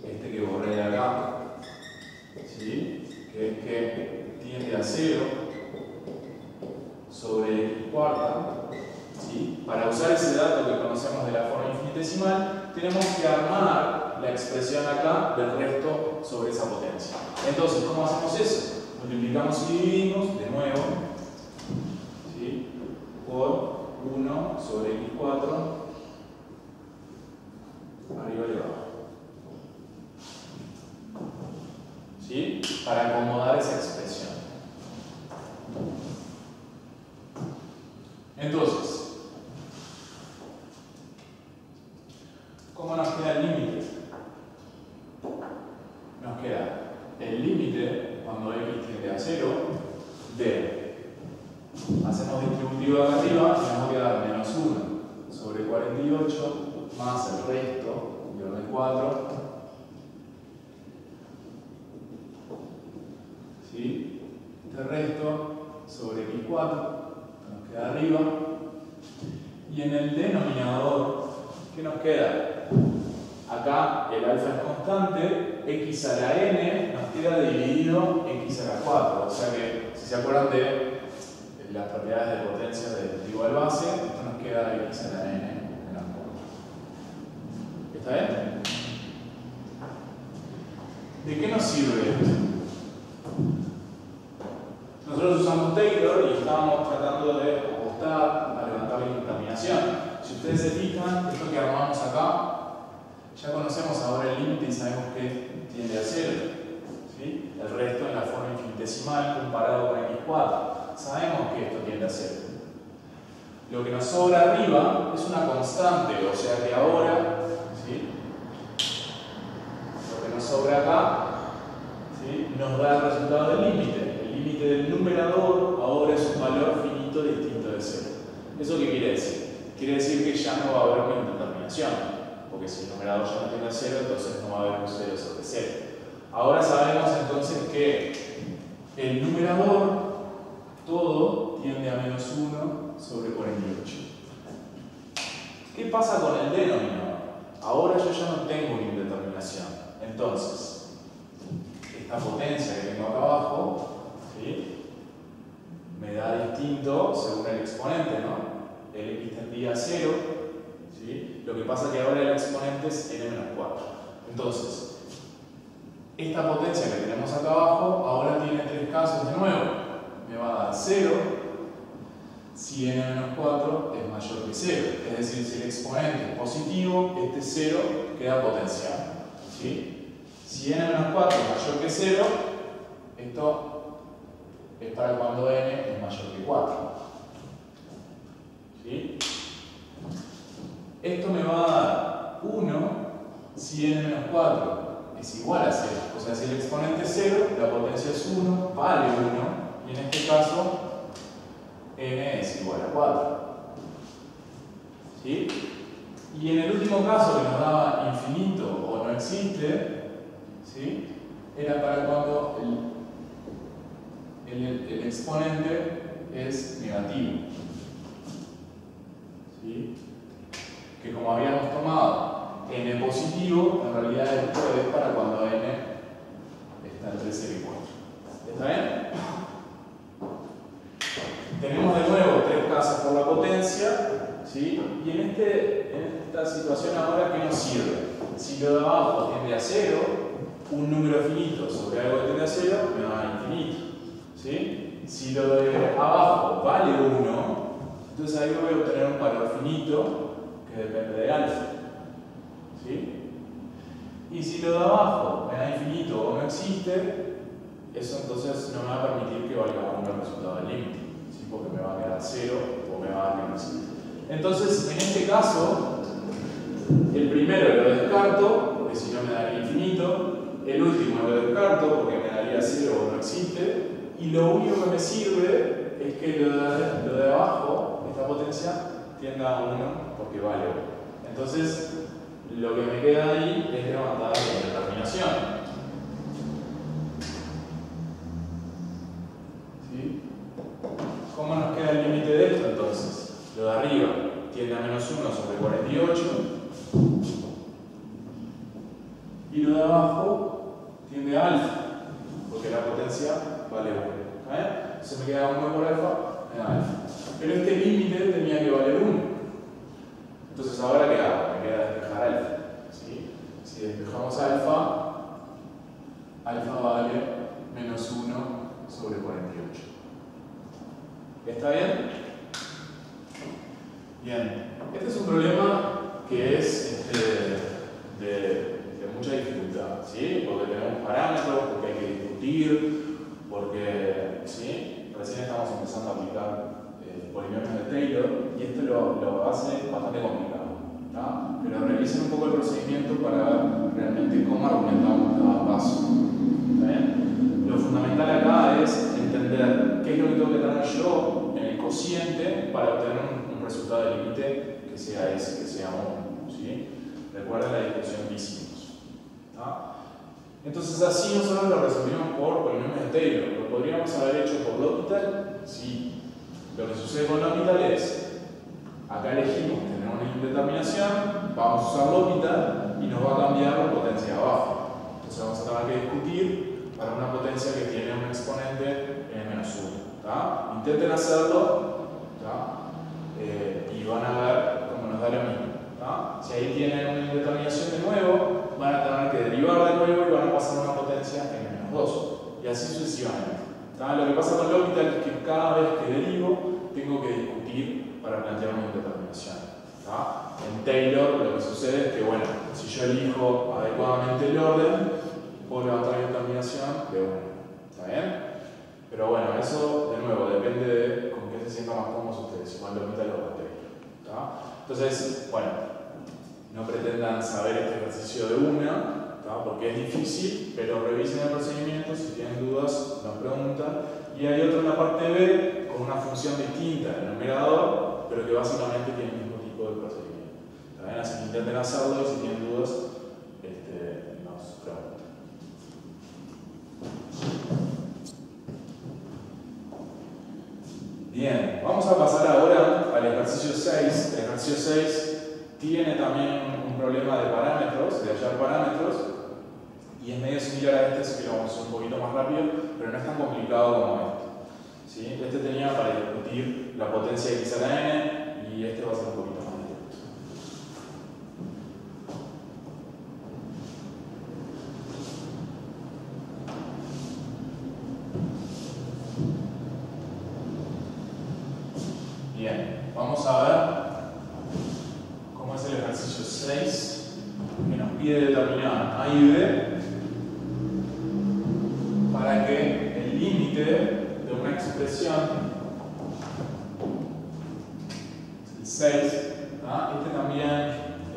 este que borré de acá, ¿sí?, que es que tiende a 0 sobre x cuarta, ¿sí? Para usar ese dato que conocemos de la forma infinitesimal, tenemos que armar la expresión acá del resto sobre esa potencia. Entonces, ¿cómo hacemos eso? Multiplicamos y dividimos de nuevo, ¿sí?, por 1 sobre x4 arriba y abajo, ¿sí?, para acomodar esa expresión. Entonces, ¿cómo nos queda el límite? Nos queda el límite cuando x tiende a 0 de, hacemos distributivo acá arriba y nos va a quedar menos 1 sobre 48 más el resto, guión de 4, ¿sí? Este resto sobre x4 nos queda arriba, y en el denominador, ¿qué nos queda? Acá el alfa es constante, x a la n nos queda dividido x a la 4, o sea que si se acuerdan de las propiedades de potencia del igual base, esto nos queda x a la n menos 4. ¿Está bien? ¿De qué nos sirve esto? Nosotros usamos Taylor y estábamos tratando de apostar a levantar la indeterminación. Si ustedes se fijan, esto que armamos acá, ya conocemos ahora el límite y sabemos que tiende a 0. ¿Sí? El resto en la forma infinitesimal comparado con x4. Sabemos que esto tiende a 0. Lo que nos sobra arriba es una constante, o sea que ahora, ¿sí? Lo que nos sobra acá, ¿sí? Nos da el resultado del límite. El límite del numerador ahora es un valor finito distinto de 0. ¿Eso qué quiere decir? Quiere decir que ya no va a haber una indeterminación, porque si el numerador ya no tiende a 0, entonces no va a haber un 0 sobre 0. Ahora sabemos entonces que el numerador todo tiende a menos 1 sobre 48. ¿Qué pasa con el denominador? Ahora yo ya no tengo una indeterminación. Entonces, esta potencia que tengo acá abajo, ¿sí? Me da distinto según el exponente, ¿no? El x tendía a 0, ¿sí? Lo que pasa es que ahora el exponente es n-4. Entonces, esta potencia que tenemos acá abajo ahora tiene tres casos de nuevo. Me va a dar 0 si n-4 es mayor que 0. Es decir, si el exponente es positivo, este 0 queda potencial, ¿sí? Si n-4 es mayor que 0, esto es para cuando n es mayor que 4. ¿Sí? Esto me va a dar 1 si n-4 es igual a 0. O sea, si el exponente es 0, la potencia es 1, vale 1, y en este caso n es igual a 4. ¿Sí? Y en el último caso que nos daba infinito o no existe, ¿sí? Era para cuando el exponente es negativo. ¿Sí? Que como habíamos tomado n positivo, en realidad esto es para cuando n está entre 0 y 4. ¿Está bien? Tenemos de nuevo tres casas por la potencia, ¿sí? Y en esta situación ahora, ¿qué nos sirve? Si lo de abajo tiende a 0, un número finito sobre algo que tiende a 0 me va a infinito, ¿sí? Si lo de abajo vale 1, entonces ahí voy a obtener un valor finito que depende de alfa, ¿sí? Y si lo de abajo me da infinito o no existe, eso entonces no me va a permitir que valga 1 el resultado del límite, ¿sí? Porque me va a quedar 0 o me va a dar menos 1. Entonces, en este caso, el primero lo descarto, porque si no me daría infinito. El último lo descarto, porque me daría 0 o no existe. Y lo único que me sirve es que lo de abajo, esta potencia, tienda a 1 porque vale 1. Entonces, lo que me queda ahí es levantar la indeterminación. ¿Sí? ¿Cómo nos queda el límite de esto entonces? Lo de arriba tiende a menos 1 sobre 48. Y lo de abajo tiende a alfa, porque la potencia vale 1. Se me queda 1 por alfa, me da alfa. Pero este límite tenía que valer 1. Entonces, ¿ahora qué hago? Me queda despejar alfa. ¿Sí? Si despejamos alfa, alfa vale menos 1 sobre 48. ¿Está bien? Bien. Este es un problema que es de mucha dificultad, ¿sí? Porque tenemos parámetros, porque hay que discutir, porque, ¿sí? Recién estamos empezando a aplicar polinomios de Taylor. Taylor y esto lo hace bastante complicado, ¿tá? Pero revisen un poco el procedimiento para ver realmente cómo argumentamos cada paso. ¿Está bien? Lo fundamental acá es entender qué es lo que tengo que tener yo en el cociente para obtener un resultado de límite que sea ese, que sea 1. ¿Sí? Recuerden la discusión que hicimos. ¿Tá? Entonces así nosotros lo resolvimos por polinomios de Taylor. ¿Lo podríamos haber hecho por L'Hopital? Sí. Lo que sucede con L'Hopital es, acá elegimos tener una indeterminación, vamos a usar L'Hopital y nos va a cambiar la potencia de abajo. Entonces vamos a tener que discutir para una potencia que tiene un exponente n-1. ¿Tá? Intenten hacerlo, ¿tá? Y van a ver cómo nos da lo mismo. ¿Tá? Si ahí tienen una indeterminación de nuevo, van a tener que derivar de nuevo y van a pasar una potencia n-2. Y así sucesivamente. ¿Tá? Lo que pasa con L'Hopital es que cada vez que derivo, tengo que discutir para plantear una indeterminación. ¿Tá? En Taylor lo que sucede es que, bueno, si yo elijo adecuadamente el orden, puedo levantar la indeterminación de 1. ¿Está bien? Pero bueno, eso de nuevo depende de con qué se sientan más cómodos ustedes, si con L'Hopital o con Taylor. ¿Tá? Entonces, bueno, no pretendan saber este ejercicio de una, ¿tá? Porque es difícil, pero revisen el procedimiento, si tienen dudas nos preguntan. Y hay otro en la parte B con una función distinta en el numerador, pero que básicamente tiene el mismo tipo de procedimiento. ¿Está bien? Así que intenten hacerlo y si tienen dudas nos preguntan. Bien, vamos a pasar ahora al ejercicio 6. El ejercicio 6 tiene también un problema de parámetros, de hallar parámetros, y es medio similar a este, así que lo vamos a hacer un poquito más rápido, pero no es tan complicado como este. ¿Sí? Este tenía para discutir la potencia de x a la n, y este va a ser un poquito más directo. Bien, vamos a ver cómo es el ejercicio 6, que nos pide determinar a y b para que el límite de una expresión, el 6, ¿ah? Este también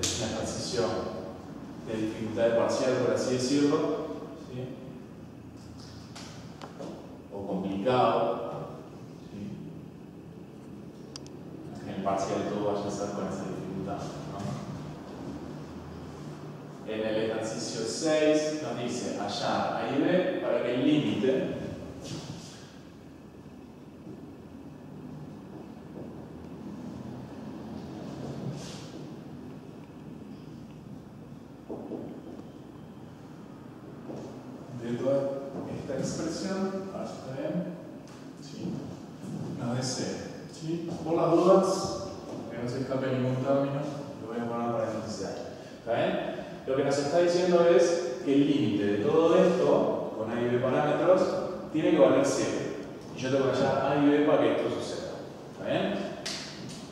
es un ejercicio de dificultad parcial, por así decirlo, ¿sí? O complicado, ¿sí? En el parcial todo vaya a ser con esa dificultad, ¿no? En el ejercicio 6 nos dice hallar a y b para que el límite de toda esta expresión, a ver si está bien, ¿sí? Nos dice, ¿sí? Por las dudas, que no se escape ningún término, lo voy a poner para necesidad. ¿Está bien? Lo que nos está diciendo es que el límite de todo esto, con a y b parámetros, tiene que valer 0. Y yo tengo que hallar a y b para que esto suceda. ¿Está bien?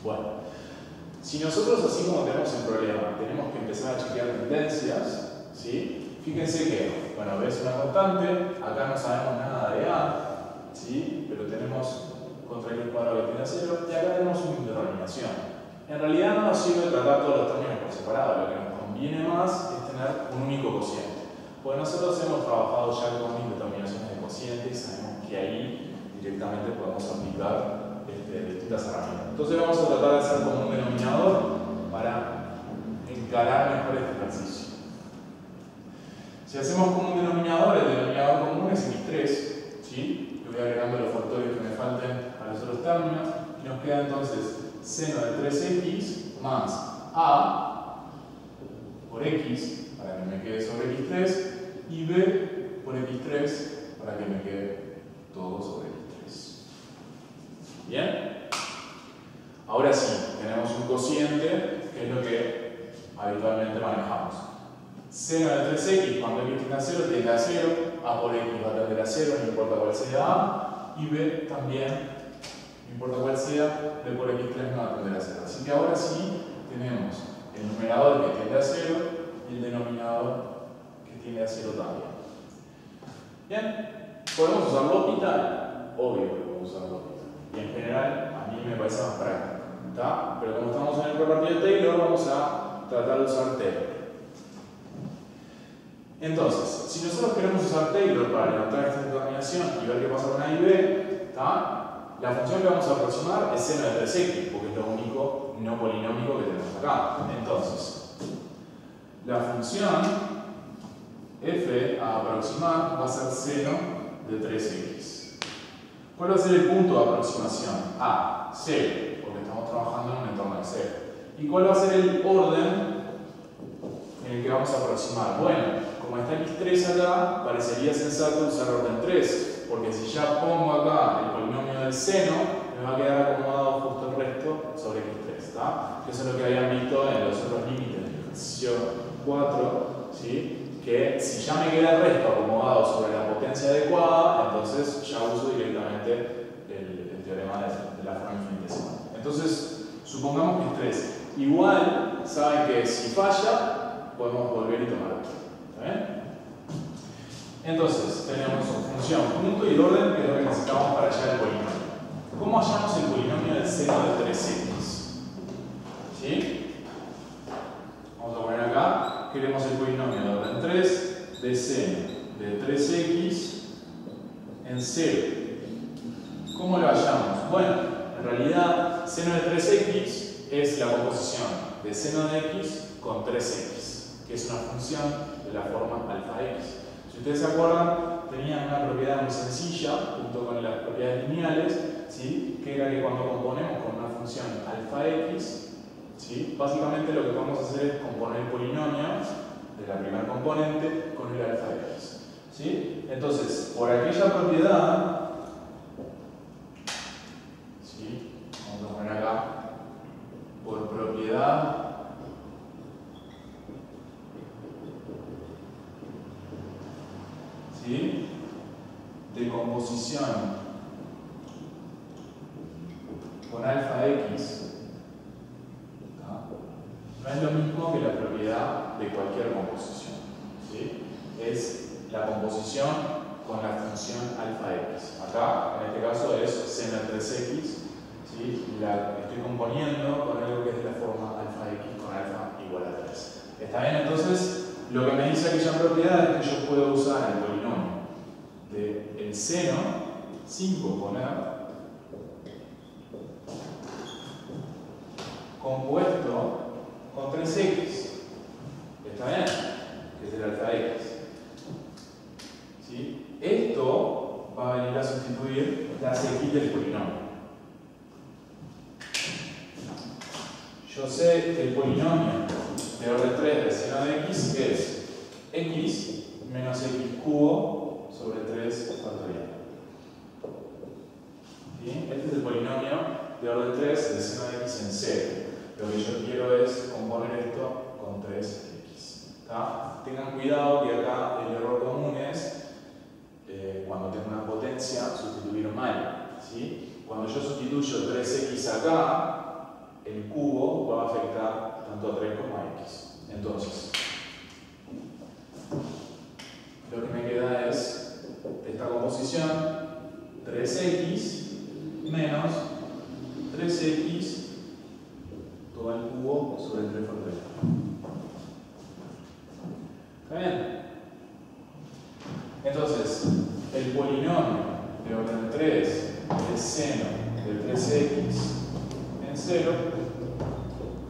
Bueno, si nosotros, así como tenemos el problema, tenemos que empezar a chequear tendencias, ¿sí? Fíjense que, bueno, ves una constante, acá no sabemos nada de a, ¿sí? Pero tenemos contra x cuadrado que tiene a 0, y acá tenemos una indeterminación. En realidad no nos sirve tratar todos los términos por separado, lo que nos conviene más es tener un único cociente. Porque nosotros hemos trabajado ya con indeterminaciones de cociente y sabemos que ahí directamente podemos aplicar distintas herramientas. Entonces vamos a tratar de hacer como un denominador para encarar mejor este ejercicio. Si hacemos como un denominador, el denominador común es x3, ¿sí? Yo voy agregando los factores que me falten a los otros términos y nos queda entonces seno de 3x más a por x para que me quede sobre x3 y b por x3 para que me quede todo sobre x3. ¿Bien? Ahora sí, tenemos un cociente que es lo que habitualmente manejamos. Seno de 3x cuando x tiende a 0 tiende a 0, a por x va a tender a 0, no importa cuál sea a, y b también, no importa cuál sea, b por x3 no va a tender a 0. Así que ahora sí tenemos el numerador que tiende a 0 y el denominador que tiende a 0 también. Bien, ¿podemos usar L'Hopital? Obvio que podemos usar L'Hopital. Y en general, a mí me parece más práctico. ¿tá? Pero como estamos en el property de Taylor, vamos a tratar de usar Taylor. Entonces, si nosotros queremos usar Taylor para levantar esta determinación y ver qué pasa con A y B, ¿tá? La función que vamos a aproximar es seno de 3x, porque es lo único no polinómico que tenemos acá. Entonces, la función f a aproximar va a ser seno de 3x. ¿Cuál va a ser el punto de aproximación? A, 0, porque estamos trabajando en un entorno de 0. ¿Y cuál va a ser el orden en el que vamos a aproximar? Bueno, como está x3 acá, parecería sensato usar orden 3, porque si ya pongo acá el polinomio del seno, me va a quedar acomodado justo el resto sobre x3, ¿tá? Eso es lo que habían visto en los otros límites del ejercicio 4, ¿sí? Que si ya me queda el resto acomodado sobre la potencia adecuada, entonces ya uso directamente el teorema de la forma infinitesimal. Entonces, supongamos que es 3. Igual, saben que si falla, podemos volver y tomar otro. ¿Está bien? Entonces, tenemos función, punto y orden, que es lo que necesitamos para hallar el polinomio. ¿Cómo hallamos el polinomio del seno de 3x? ¿Sí? Vamos a poner acá, queremos el polinomio de orden 3 de seno de 3x en 0. ¿Cómo lo hallamos? Bueno, en realidad, seno de 3x es la composición de seno de x con 3x, que es una función de la forma alfa x. Si ustedes se acuerdan, tenían una propiedad muy sencilla, junto con las propiedades lineales, ¿sí? Que era que cuando componemos con una función alfa x, ¿sí? Básicamente lo que vamos a hacer es componer el polinomio de la primera componente con el alfa x. ¿Sí? Entonces, por aquella propiedad, ¿sí? Vamos a poner acá, por propiedad ¿sí? de composición con alfa x, ¿tá? No es lo mismo que la propiedad de cualquier composición, ¿sí? Es la composición con la función alfa x. Acá, en este caso, es seno de 3x, ¿sí? La estoy componiendo con algo que es de la forma alfa x con alfa igual a 3. ¿Está bien? Entonces, lo que me dice aquella propiedad es que yo puedo usar el polinomio del seno sin componer compuesto con 3x. ¿Está bien? Que es el alfa x. ¿Sí? Esto va a venir a sustituir las x del polinomio. Yo sé que el polinomio de orden 3 de seno de x es x menos x cubo sobre 3 factorial. ¿Sí? Este es el polinomio de orden 3 de seno de x en 0. Lo que yo quiero es componer esto con 3x. ¿Tá? Tengan cuidado que acá el error común es cuando tengo una potencia sustituir mal. ¿Sí? Cuando yo sustituyo 3x acá, el cubo va a afectar tanto a 3 como a x. Entonces, lo que me queda es esta composición 3x menos 3x todo al cubo sobre 3 factorial. ¿Está bien? Entonces, el polinomio de orden 3 de seno de 3x en 0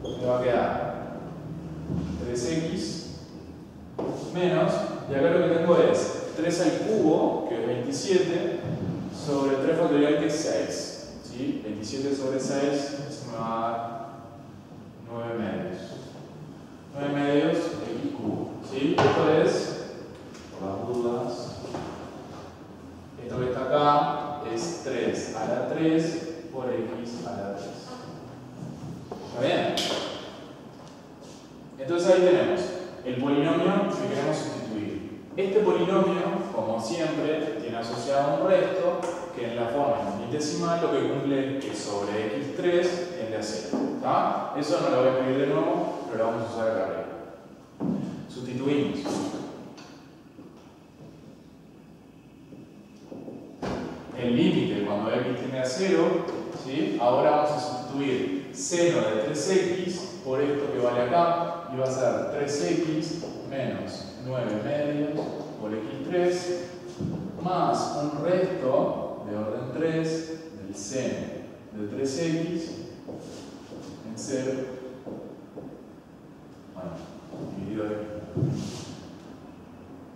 me va a quedar 3x menos, y acá lo que tengo es 3 al cubo, que es 27, sobre 3 factorial, que es 6. ¿Sí? 27 sobre 6, eso me va a dar 9 medios. 9 medios x cubo. ¿Sí? Esto es, por las dudas, esto que está acá es 3 a la 3 por x a la 3. ¿Está bien? Entonces ahí tenemos el polinomio que queremos sustituir. Este polinomio, como siempre, tiene asociado un resto que en la forma infinitesimal lo que cumple es que sobre x3 tiende a 0. ¿Tá? Eso no lo voy a escribir de nuevo, pero lo vamos a usar acá arriba. Sustituimos. El límite cuando x tiende a 0, ¿sí? Ahora vamos a sustituir seno de 3x por esto que vale acá, y va a ser 3x menos 9 medios por x3 más un resto de orden 3 del seno de 3x en 0, bueno, dividido de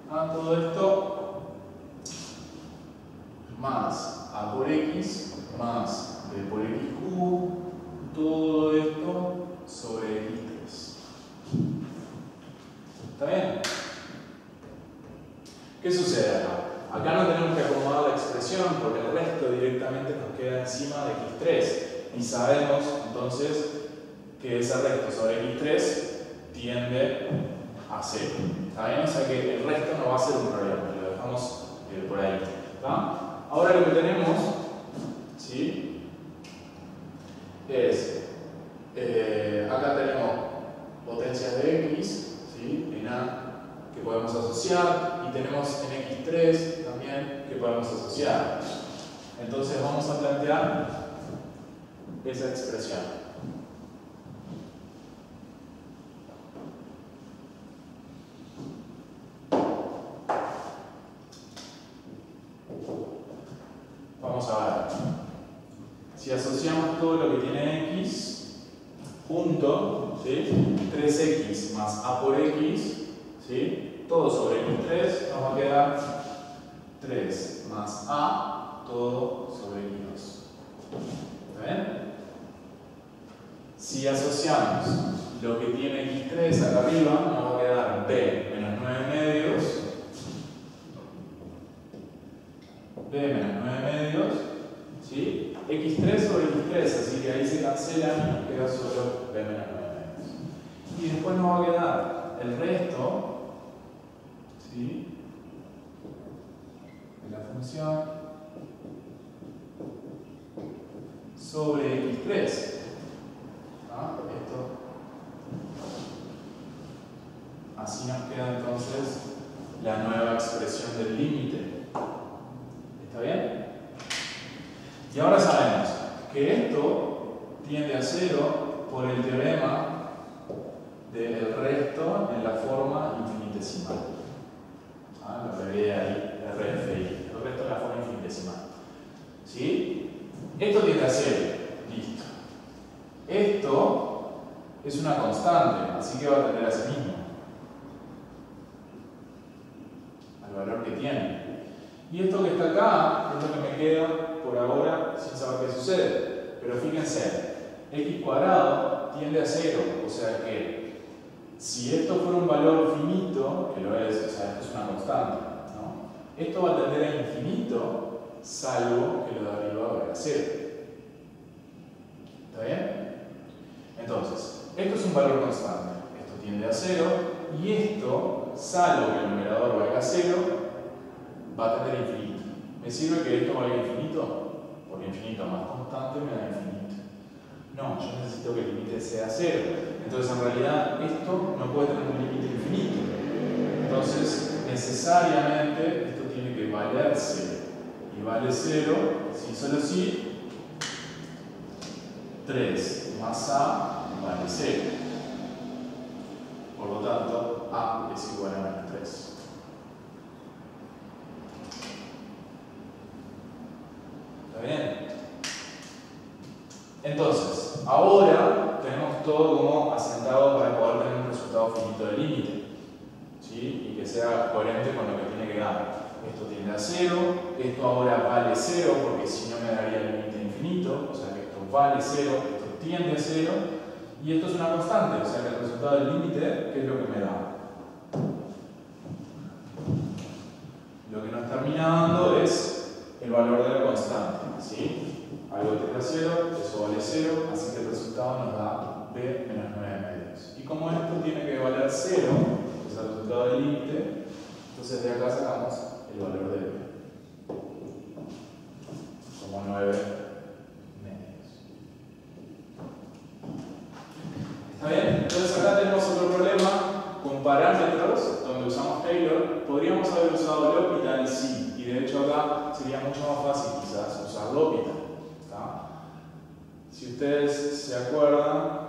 todo esto más a por x más b por x cubo, todo esto sobre x3. ¿Está bien? ¿Qué sucede acá? Acá no tenemos que acomodar la expresión porque el resto directamente nos queda encima de x3 y sabemos entonces que ese resto sobre x3 tiende a 0. ¿Está bien? O sea que el resto no va a ser un problema, lo dejamos por ahí. ¿Está? Ahora lo que tenemos, ¿sí? Es, acá tenemos potencias de x, ¿sí? En A que podemos asociar y tenemos en x3 también que podemos asociar. Entonces vamos a plantear esa expresión. Vamos a ver. Si asociamos todo lo que tiene x junto, ¿sí? 3x más a por x, ¿sí? Todo sobre x3 nos va a quedar 3 más a, todo sobre x2. ¿Está bien? Si asociamos lo que tiene x3 acá arriba, nos va a quedar b menos 9 medios, b menos 9 medios, ¿sí? x3 sobre x3, así que ahí se cancela y nos queda solo b menos 9 medios. Y después nos va a quedar el resto, ¿sí? De la función sobre x3. ¿Ah? Esto. Así nos queda entonces la nueva expresión del límite. ¿Está bien? Y ahora sabemos que esto tiende a 0 por el teorema del resto en la forma infinitesimal. Lo abrevié ahí, RFI. El resto en la forma infinitesimal. ¿Sí? Esto tiende a 0. Listo. Esto es una constante, así que va a tender a sí mismo. Al valor que tiene. Y esto que está acá es lo que me queda por ahora sin saber qué sucede. Pero fíjense, x cuadrado tiende a 0, o sea que si esto fuera un valor finito, que lo es, o sea, esto es una constante, ¿no? Esto va a tender a infinito, salvo que lo de arriba valga 0. ¿Está bien? Entonces, esto es un valor constante, esto tiende a 0, y esto, salvo que el numerador valga 0, va a tender a infinito. ¿Me sirve que esto valga infinito? Porque infinito más constante me da infinito. No, yo necesito que el límite sea 0. Entonces, en realidad, esto no puede tener un límite infinito. Entonces, necesariamente, esto tiene que valer 0. Y vale 0, si solo si, 3 más a vale 0. Por lo tanto, a es igual a menos 3. ¿Está bien? Entonces, ahora tenemos todo como asentado para poder tener un resultado finito de límite, ¿sí? Y que sea coherente con lo que tiene que dar. Esto tiende a 0, esto ahora vale 0 porque si no me daría el límite infinito, o sea que esto vale 0, esto tiende a 0, y esto es una constante, o sea que el resultado del límite, ¿qué es lo que me da? Lo que nos termina dando es el valor de la constante, ¿sí? Algo tiende a 0, eso vale 0, así que el resultado nos da b menos 9 medios. Y como esto tiene que valer 0, que es el resultado del límite, entonces de acá sacamos el valor de b como 9 medios. ¿Está bien? Entonces acá tenemos otro problema con parámetros donde usamos Taylor. Podríamos haber usado L'Hopital, sí, y de hecho acá sería mucho más fácil quizás usar L'Hopital. Si ustedes se acuerdan,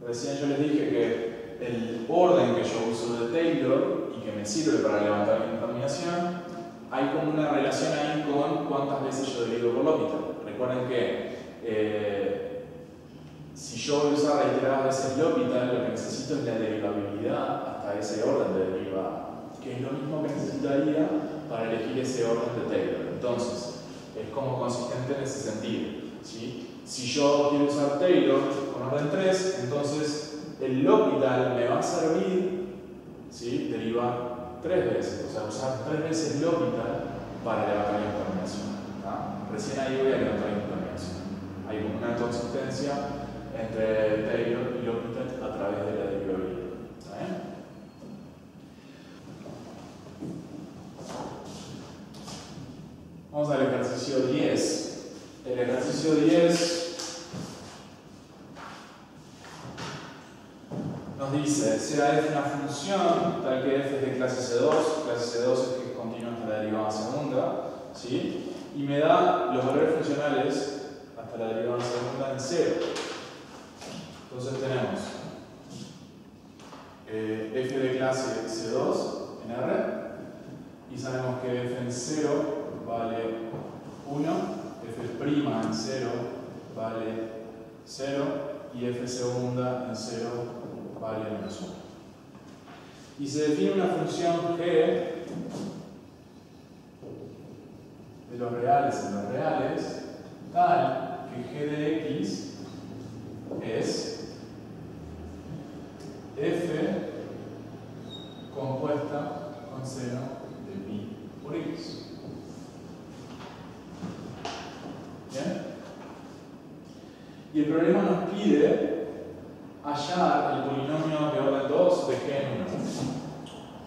recién yo les dije que el orden que yo uso de Taylor y que me sirve para levantar la indeterminación, hay como una relación ahí con cuántas veces yo divido por L'Hopital. Recuerden que si yo voy a usar reiteradas veces L'Hopital, lo que necesito es la derivabilidad hasta ese orden de derivada, que es lo mismo que necesitaría para elegir ese orden de Taylor. Entonces, es como consistente en ese sentido, ¿sí? Si yo quiero usar Taylor con orden 3, entonces el L'Hopital me va a servir, ¿sí?, derivar 3 veces, o sea, usar 3 veces L'Hopital para levantar la indeterminación. Recién ahí voy a levantar la indeterminación. Hay como una consistencia entre Taylor y L'Hopital a través de la derivabilidad. ¿Está bien? Vamos al ejercicio 10. El ejercicio 10 nos dice, sea f una función tal que f es de clase C2 es que es continua hasta la derivada segunda, ¿sí? Y me da los valores funcionales hasta la derivada segunda en 0. Entonces tenemos f de clase C2 en R, y sabemos que f en 0 vale 1, f' en 0 vale 0, y f segunda en 0 vale menos 1. Y se define una función g de los reales en los reales, tal que g de x es f compuesta con seno de pi por x. ¿Bien? Y el problema nos pide hallar el polinomio de orden 2 de g en 1.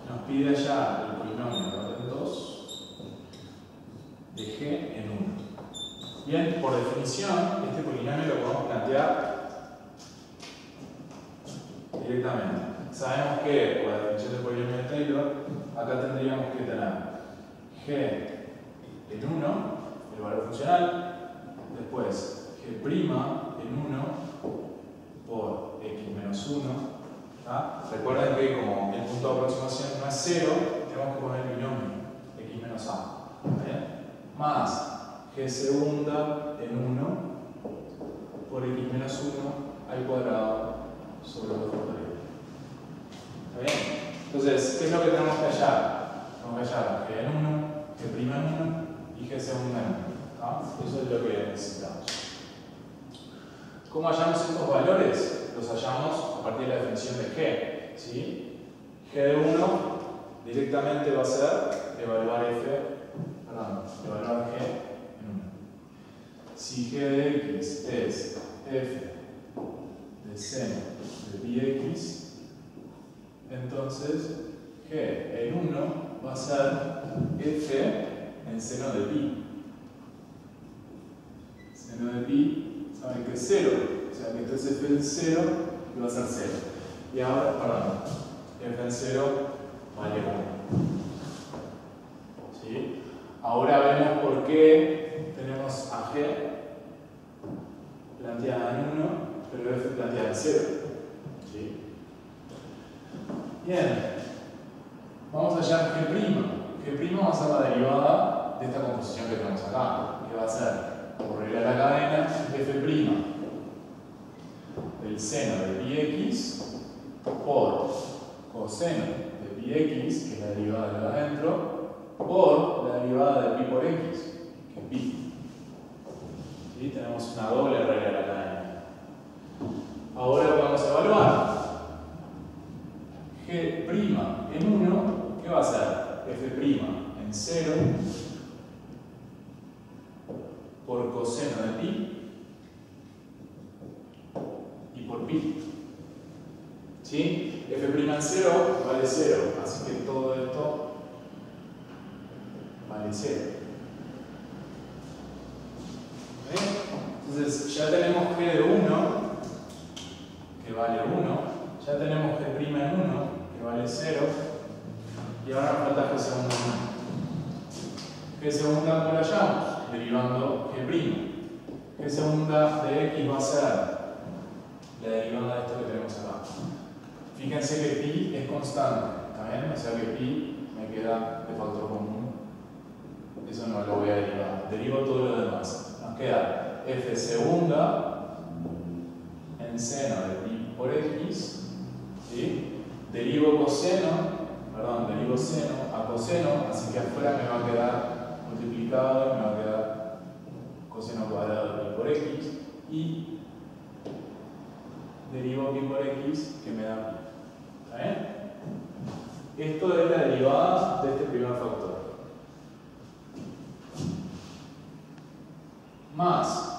Nos pide hallar el polinomio de orden 2 de g en 1. Bien, por definición, este polinomio lo podemos plantear directamente. Sabemos que, por la definición del polinomio de Taylor, acá tendríamos que tener g en 1, el valor funcional, después g' en 1 por x menos 1. Recuerden que como el punto de aproximación no es 0, tenemos que poner el binomio x menos a. ¿Bien? Más g segunda en 1 por x menos 1 al cuadrado sobre los dos factoriales. ¿Está bien? Entonces, ¿qué es lo que tenemos que hallar? Tenemos que hallar g en 1, g' en 1 y g segunda en 1. Eso es lo que necesitamos. ¿Cómo hallamos estos valores? Los hallamos a partir de la definición de g. ¿Sí? G de 1 directamente va a ser evaluar g en 1. Si g de x es f de seno de pi x, entonces g en 1 va a ser f en seno de pi. Seno de pi, saben que es 0, o sea que entonces f en 0 va a ser 0. Y ahora, perdón, f en 0 vale 1. ¿Sí? Ahora vemos por qué tenemos a g planteada en 1, pero f planteada en 0. ¿Sí? Bien, vamos a hallar g'. G' va a ser la derivada de esta composición que tenemos acá, que va a ser, por regla de la cadena, f' del seno de πx por coseno de πx, que es la derivada de adentro, por la derivada de pi por x, que es pi. ¿Sí? Tenemos una doble regla de la cadena. Ahora podemos evaluar g' en 1, ¿qué va a ser? F' en 0 por coseno de pi y por pi. ¿Sí? F' en 0 vale 0, así que todo esto vale 0. Entonces ya tenemos g de 1, que vale 1, ya tenemos g' en 1, que vale 0, y ahora nos falta g segunda en 1. G segunda, ¿cómo la hallamos? Derivando g'. G segunda de x va a ser la derivada de esto que tenemos acá. Fíjense que pi es constante, ¿está bien? O sea que pi me queda de factor común. Eso no lo voy a derivar. Derivo todo lo demás. Nos queda f segunda en seno de pi por x. ¿Sí? Derivo seno a coseno, así que afuera me va a quedar multiplicado y me va a quedar coseno cuadrado de pi por x. Y derivo pi por x que me da pi. ¿Está bien? Esto es la derivada de este primer factor. Más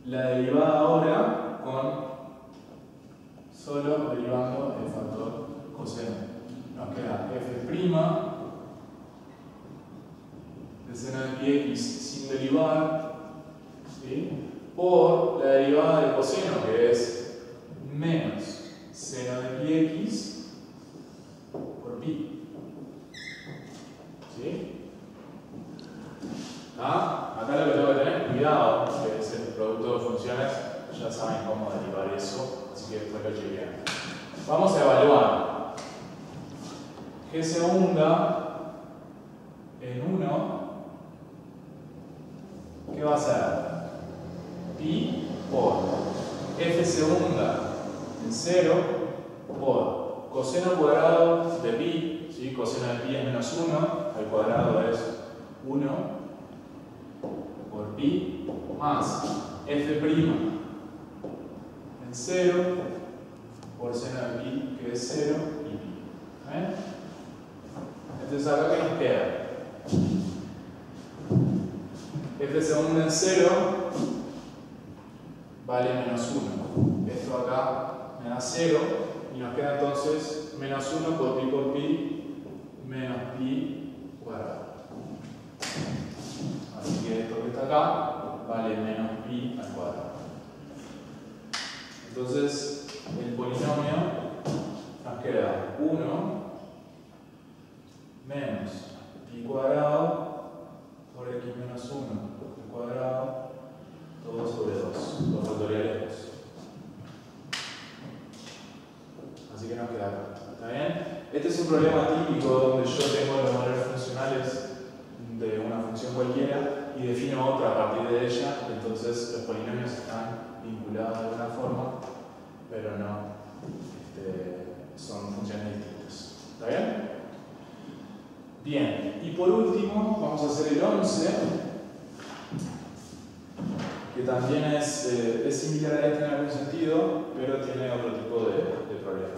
la derivada ahora con solo derivando el factor coseno. Nos queda f' de seno de pi x sin derivar, ¿sí? Por la derivada del coseno, que es menos seno de pi x por pi. ¿Sí? ¿Ah? Acá lo que tengo que tener cuidado, que es el producto de funciones, ya saben cómo derivar eso, así que después lo chequean. Vamos a evaluar g segunda en 1, ¿qué va a ser? Pi por f segunda en 0 por coseno cuadrado de pi, ¿sí? Coseno de pi es menos 1, al cuadrado es 1 por pi, más f' en 0 por seno de pi, que es 0 y pi. ¿Eh? Entonces acá ¿qué nos queda? F segunda en 0 vale menos 1. Esto acá me da 0 y nos queda entonces menos 1 por pi menos pi cuadrado. Así que esto que está acá vale menos pi al cuadrado. Entonces el polinomio nos queda 1 menos pi cuadrado por x menos 1 al cuadrado, todo sobre 2, los factoriales 2. Así que nos queda acá. ¿Está bien? Este es un problema típico donde yo tengo los valores funcionales de una función cualquiera y defino otra a partir de ella, entonces los polinomios están vinculados de alguna forma, pero no son funciones distintas. ¿Está bien? Bien, y por último vamos a hacer el 11, que también es similar a este en algún sentido, pero tiene otro tipo de problema.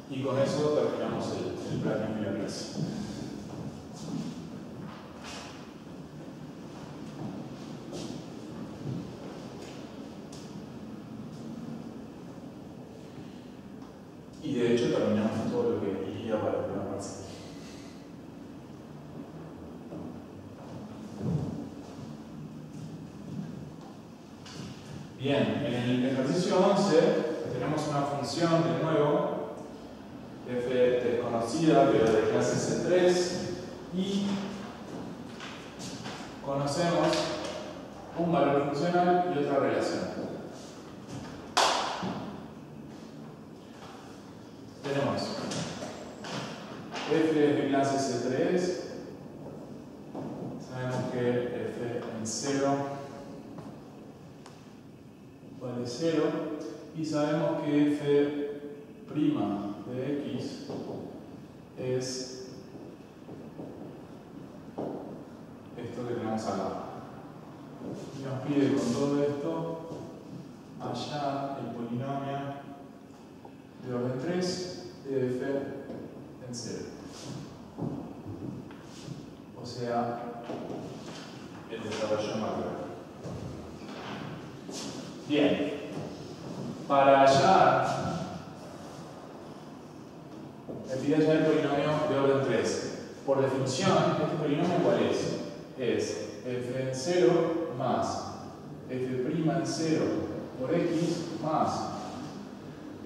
Y con eso terminamos el plan de la clase. Y de hecho terminamos todo lo que iría para la primera parte. Bien, en el ejercicio 11 tenemos una función de nuevo, f desconocida, pero de clase C3, y conocemos un valor funcional y otra relación. Tenemos f de clase C3, sabemos que f en 0 vale 0, y sabemos que f' de x es esto que tenemos acá. Y nos pide con todo esto hallar el polinomio de orden 3 de f en 0. O sea, el desarrollo macro. Bien, para hallar, me pide hallar el polinomio de orden 3. Por definición, ¿este polinomio cuál es? Es f en 0 más f' en 0 por x más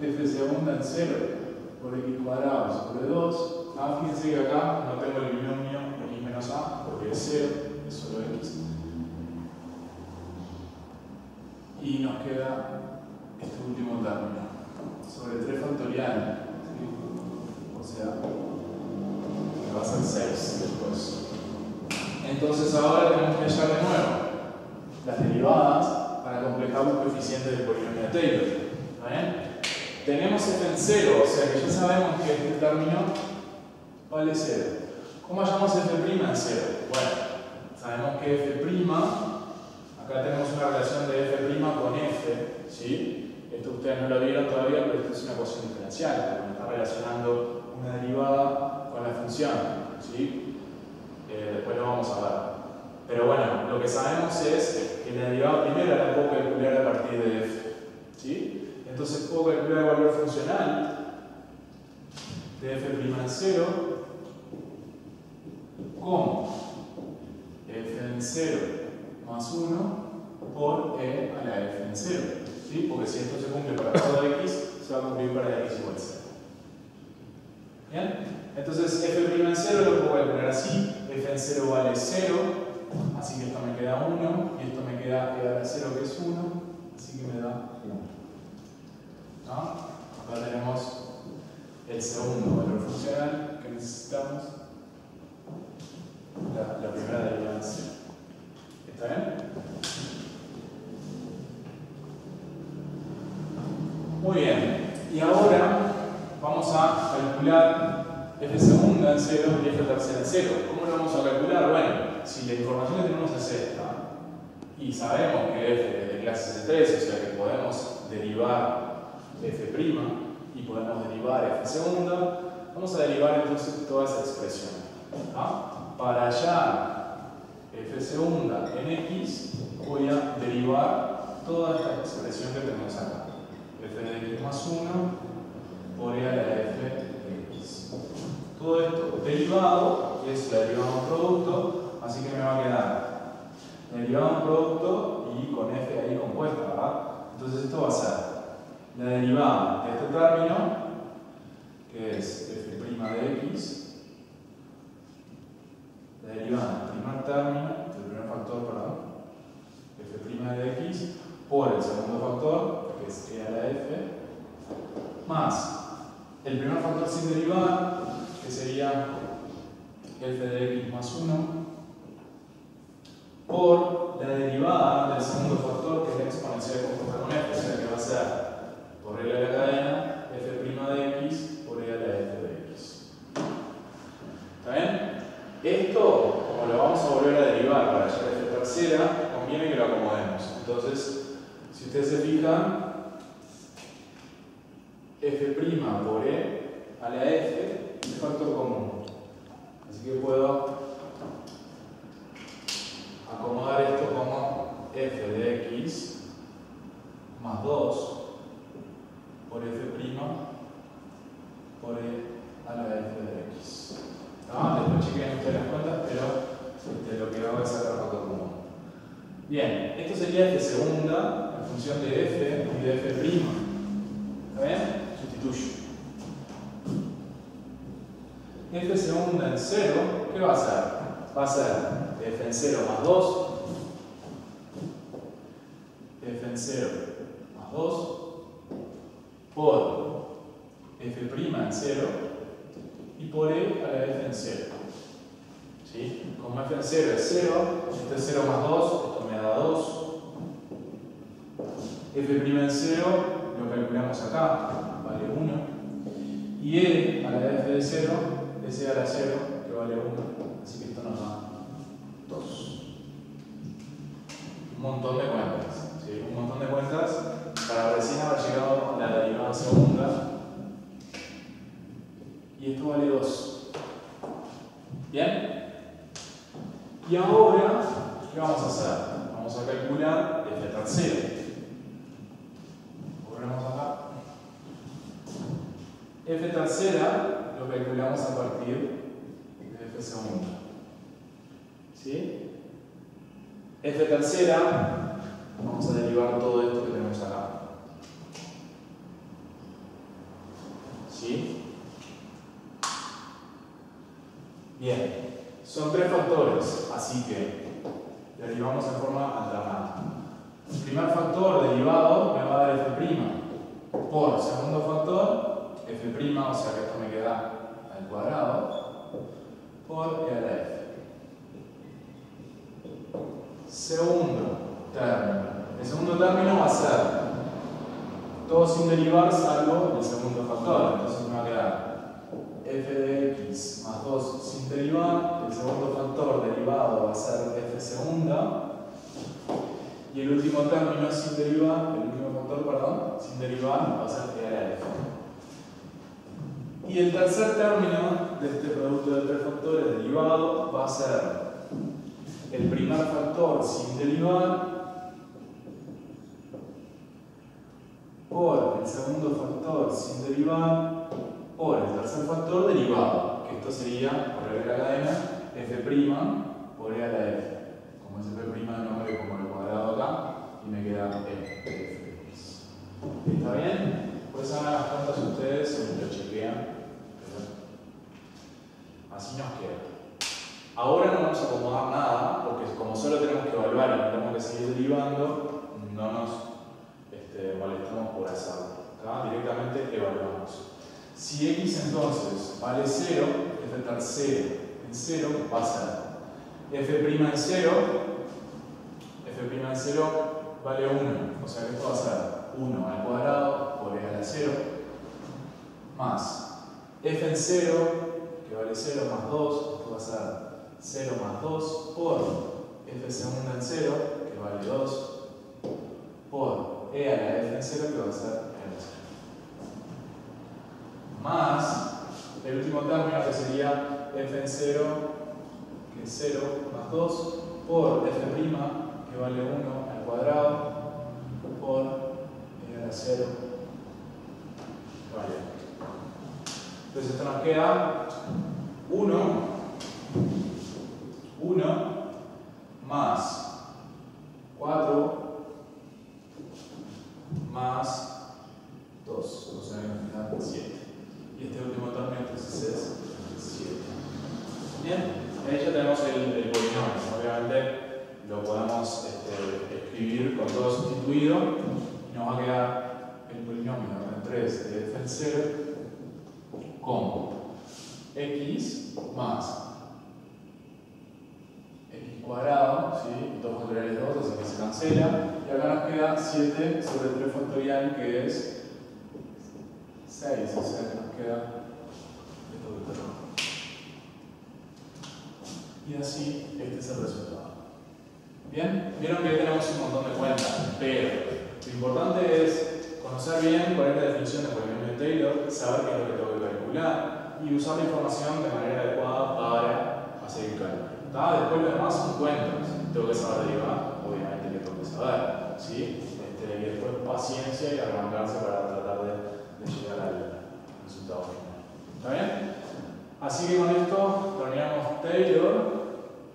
f segunda en 0 por x cuadrado sobre 2. Ah, fíjense que acá no tengo el binomio x menos a porque es 0. es solo x. Y nos queda este último término, sobre 3 factorial, ¿sí? O sea, que va a ser 6 después. Entonces ahora tenemos que hallar de nuevo las derivadas para completar los coeficientes del polinomio de Taylor. ¿Está bien? Tenemos f en 0, o sea que ya sabemos que este término vale 0. ¿Cómo hallamos f' en 0? Bueno, sabemos que f', acá tenemos una relación de f' con f, ¿sí? Esto ustedes no lo vieron todavía, pero esto es una ecuación diferencial, porque está relacionando una derivada con la función, ¿sí? Después lo vamos a ver. Pero bueno, lo que sabemos es que la derivada primera la puedo calcular a partir de f, ¿sí? Entonces puedo calcular el valor funcional de f' en 0 como f en 0 más 1 por e a la f en 0, ¿sí? Porque si esto se cumple para todo x, se va a cumplir para x igual a 0. ¿Bien? Entonces f' en 0 lo puedo calcular así, f en 0 vale 0, así que esto me queda 1, y esto me queda e a la 0 que es 1, así que me da 1. ¿No? Acá tenemos el segundo valor funcional que necesitamos, la primera derivada en 0. ¿Está bien? Muy bien. Y ahora vamos a calcular f segunda en 0 y f tercera en 0. ¿Cómo lo vamos a calcular? Bueno, si la información que tenemos es esta, y sabemos que f es de clase C3, o sea que podemos derivar f' y podemos derivar f segunda, vamos a derivar entonces toda esa expresión. ¿No? Para hallar f segunda en x, voy a derivar toda esta expresión que tenemos acá. F de x más 1 por e a la f de x. Todo esto derivado, que es la derivada de un producto, así que me va a quedar la derivada de un producto y con f ahí compuesta, ¿verdad? Entonces esto va a ser la derivada de este término, que es f' de x, la derivada del primer término, del primer factor, perdón, f' de x, por el segundo factor, que es e a la f, más el primer factor sin derivar, que sería f de x más 1, por la derivada del segundo factor, que es la exponencial compuesta con f, o sea que va a ser por e a la cadena, f' de x por e a la f de x. ¿Está bien? Esto, como lo vamos a volver a derivar para hallar f tercera, conviene que lo acomodemos. Entonces, si ustedes se fijan, f' por e a la f es factor común. Así que puedo acomodar esto como f de x más 2 por f' por e a la f de x. ¿No? Después chequen ustedes las cuentas, pero lo que hago es sacar factor común. Bien, esto sería f segunda en función de f y de f'. ¿Está bien? Sustituyo. F segunda en 0, ¿qué va a ser? Va a ser f en 0 más 2, f en 0 más 2, por f' en 0 y por e a la f en 0. ¿Sí? Como f en 0 es 0, este es 0 más 2, esto me da 2. F' en 0 lo calculamos acá, vale 1. Y e a la f de 0 es e a la 0, que vale 1. Así que esto nos da 2. Un montón de cuentas. ¿Sí? Un montón de cuentas para recién haber llegado a la derivada segunda. Y esto vale 2. ¿Bien? Y ahora, ¿qué vamos a hacer? Vamos a calcular f tercera. Volvemos acá. F tercera lo calculamos a partir de f segunda. ¿Sí? F tercera, vamos a derivar todo esto que tenemos acá. ¿Sí? Bien, son 3 factores, así que derivamos en forma alternada. El primer factor derivado me va a dar f' por segundo factor, f', o sea que esto me queda al cuadrado, por e a la f. Segundo término. El segundo término va a ser todo sin derivar salvo el segundo factor. Entonces me va a quedar f de x más 2 sin derivar. El segundo factor derivado va a ser f segunda. Y el último término sin derivar, el último factor, perdón, sin derivar va a ser e a la f. Y el tercer término de este producto de tres factores derivado va a ser el primer factor sin derivar por el segundo factor sin derivar por el tercer factor derivado, que esto sería, por ver la cadena, f' por e a la f. Como es f' de nombre como el cuadrado acá, y me queda f de x. ¿Está bien? Pues hagan las cuentas ustedes y lo chequean. Así nos queda. Ahora no vamos a acomodar nada, porque como solo tenemos que evaluar y no tenemos que seguir derivando, no nos molestamos por hacerlo. ¿Tá? Directamente evaluamos. Si x entonces vale 0, f tercero en 0 va a ser f' en 0, f' en 0 vale 1, o sea que esto va a ser 1 al cuadrado por e a la 0, más f en 0, que vale 0 más 2, esto va a ser 0 más 2 por f segunda en 0, que vale 2, por e a la f en 0, que va a ser e a la 0. Más el último término que sería f en 0, que es 0 más 2, por f', que vale 1 al cuadrado, por e a la 0, que vale 1. Entonces esto nos queda 1 más 4 más 2, o sea que nos queda 7. Y este último término entonces es 7. Bien, ahí ya tenemos el polinomio. Obviamente lo podemos escribir con todo sustituido y nos va a quedar el polinomio de orden 3 de f en 0 como x más x cuadrado, ¿sí? 2 factoriales 2, así que se cancela. Y acá nos queda 7 sobre 3 factorial, que es 6, o sea que nos queda esto que está rojo. Y así este es el resultado. Bien, vieron que tenemos un montón de cuentas, pero lo importante es conocer bien cuál es la definición de polinomio de Taylor, saber qué es lo que tengo que calcular y usar la información de manera adecuada para hacer el cálculo. Después lo demás son cuentas, tengo que saber derivar, obviamente que tengo que saber, ¿sí? Y después paciencia y arrancarse para tratar de llegar al resultado final. ¿Está bien? Así que con esto terminamos Taylor,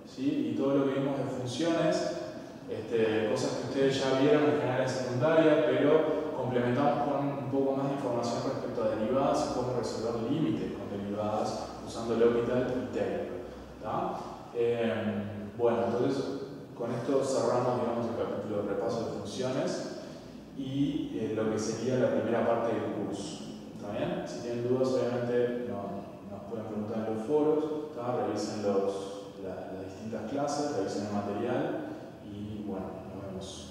¿sí? Y todo lo que vimos de funciones, cosas que ustedes ya vieron en general en secundaria, pero complementamos con un poco más de información respecto a derivadas y cómo resolver límites con derivadas usando L'Hopital y Taylor. Bueno, entonces con esto cerramos, digamos, el capítulo de repaso de funciones y lo que sería la primera parte del curso. ¿Está bien? Si tienen dudas, obviamente nos pueden preguntar en los foros, revisen las distintas clases, revisen el material y bueno, nos vemos.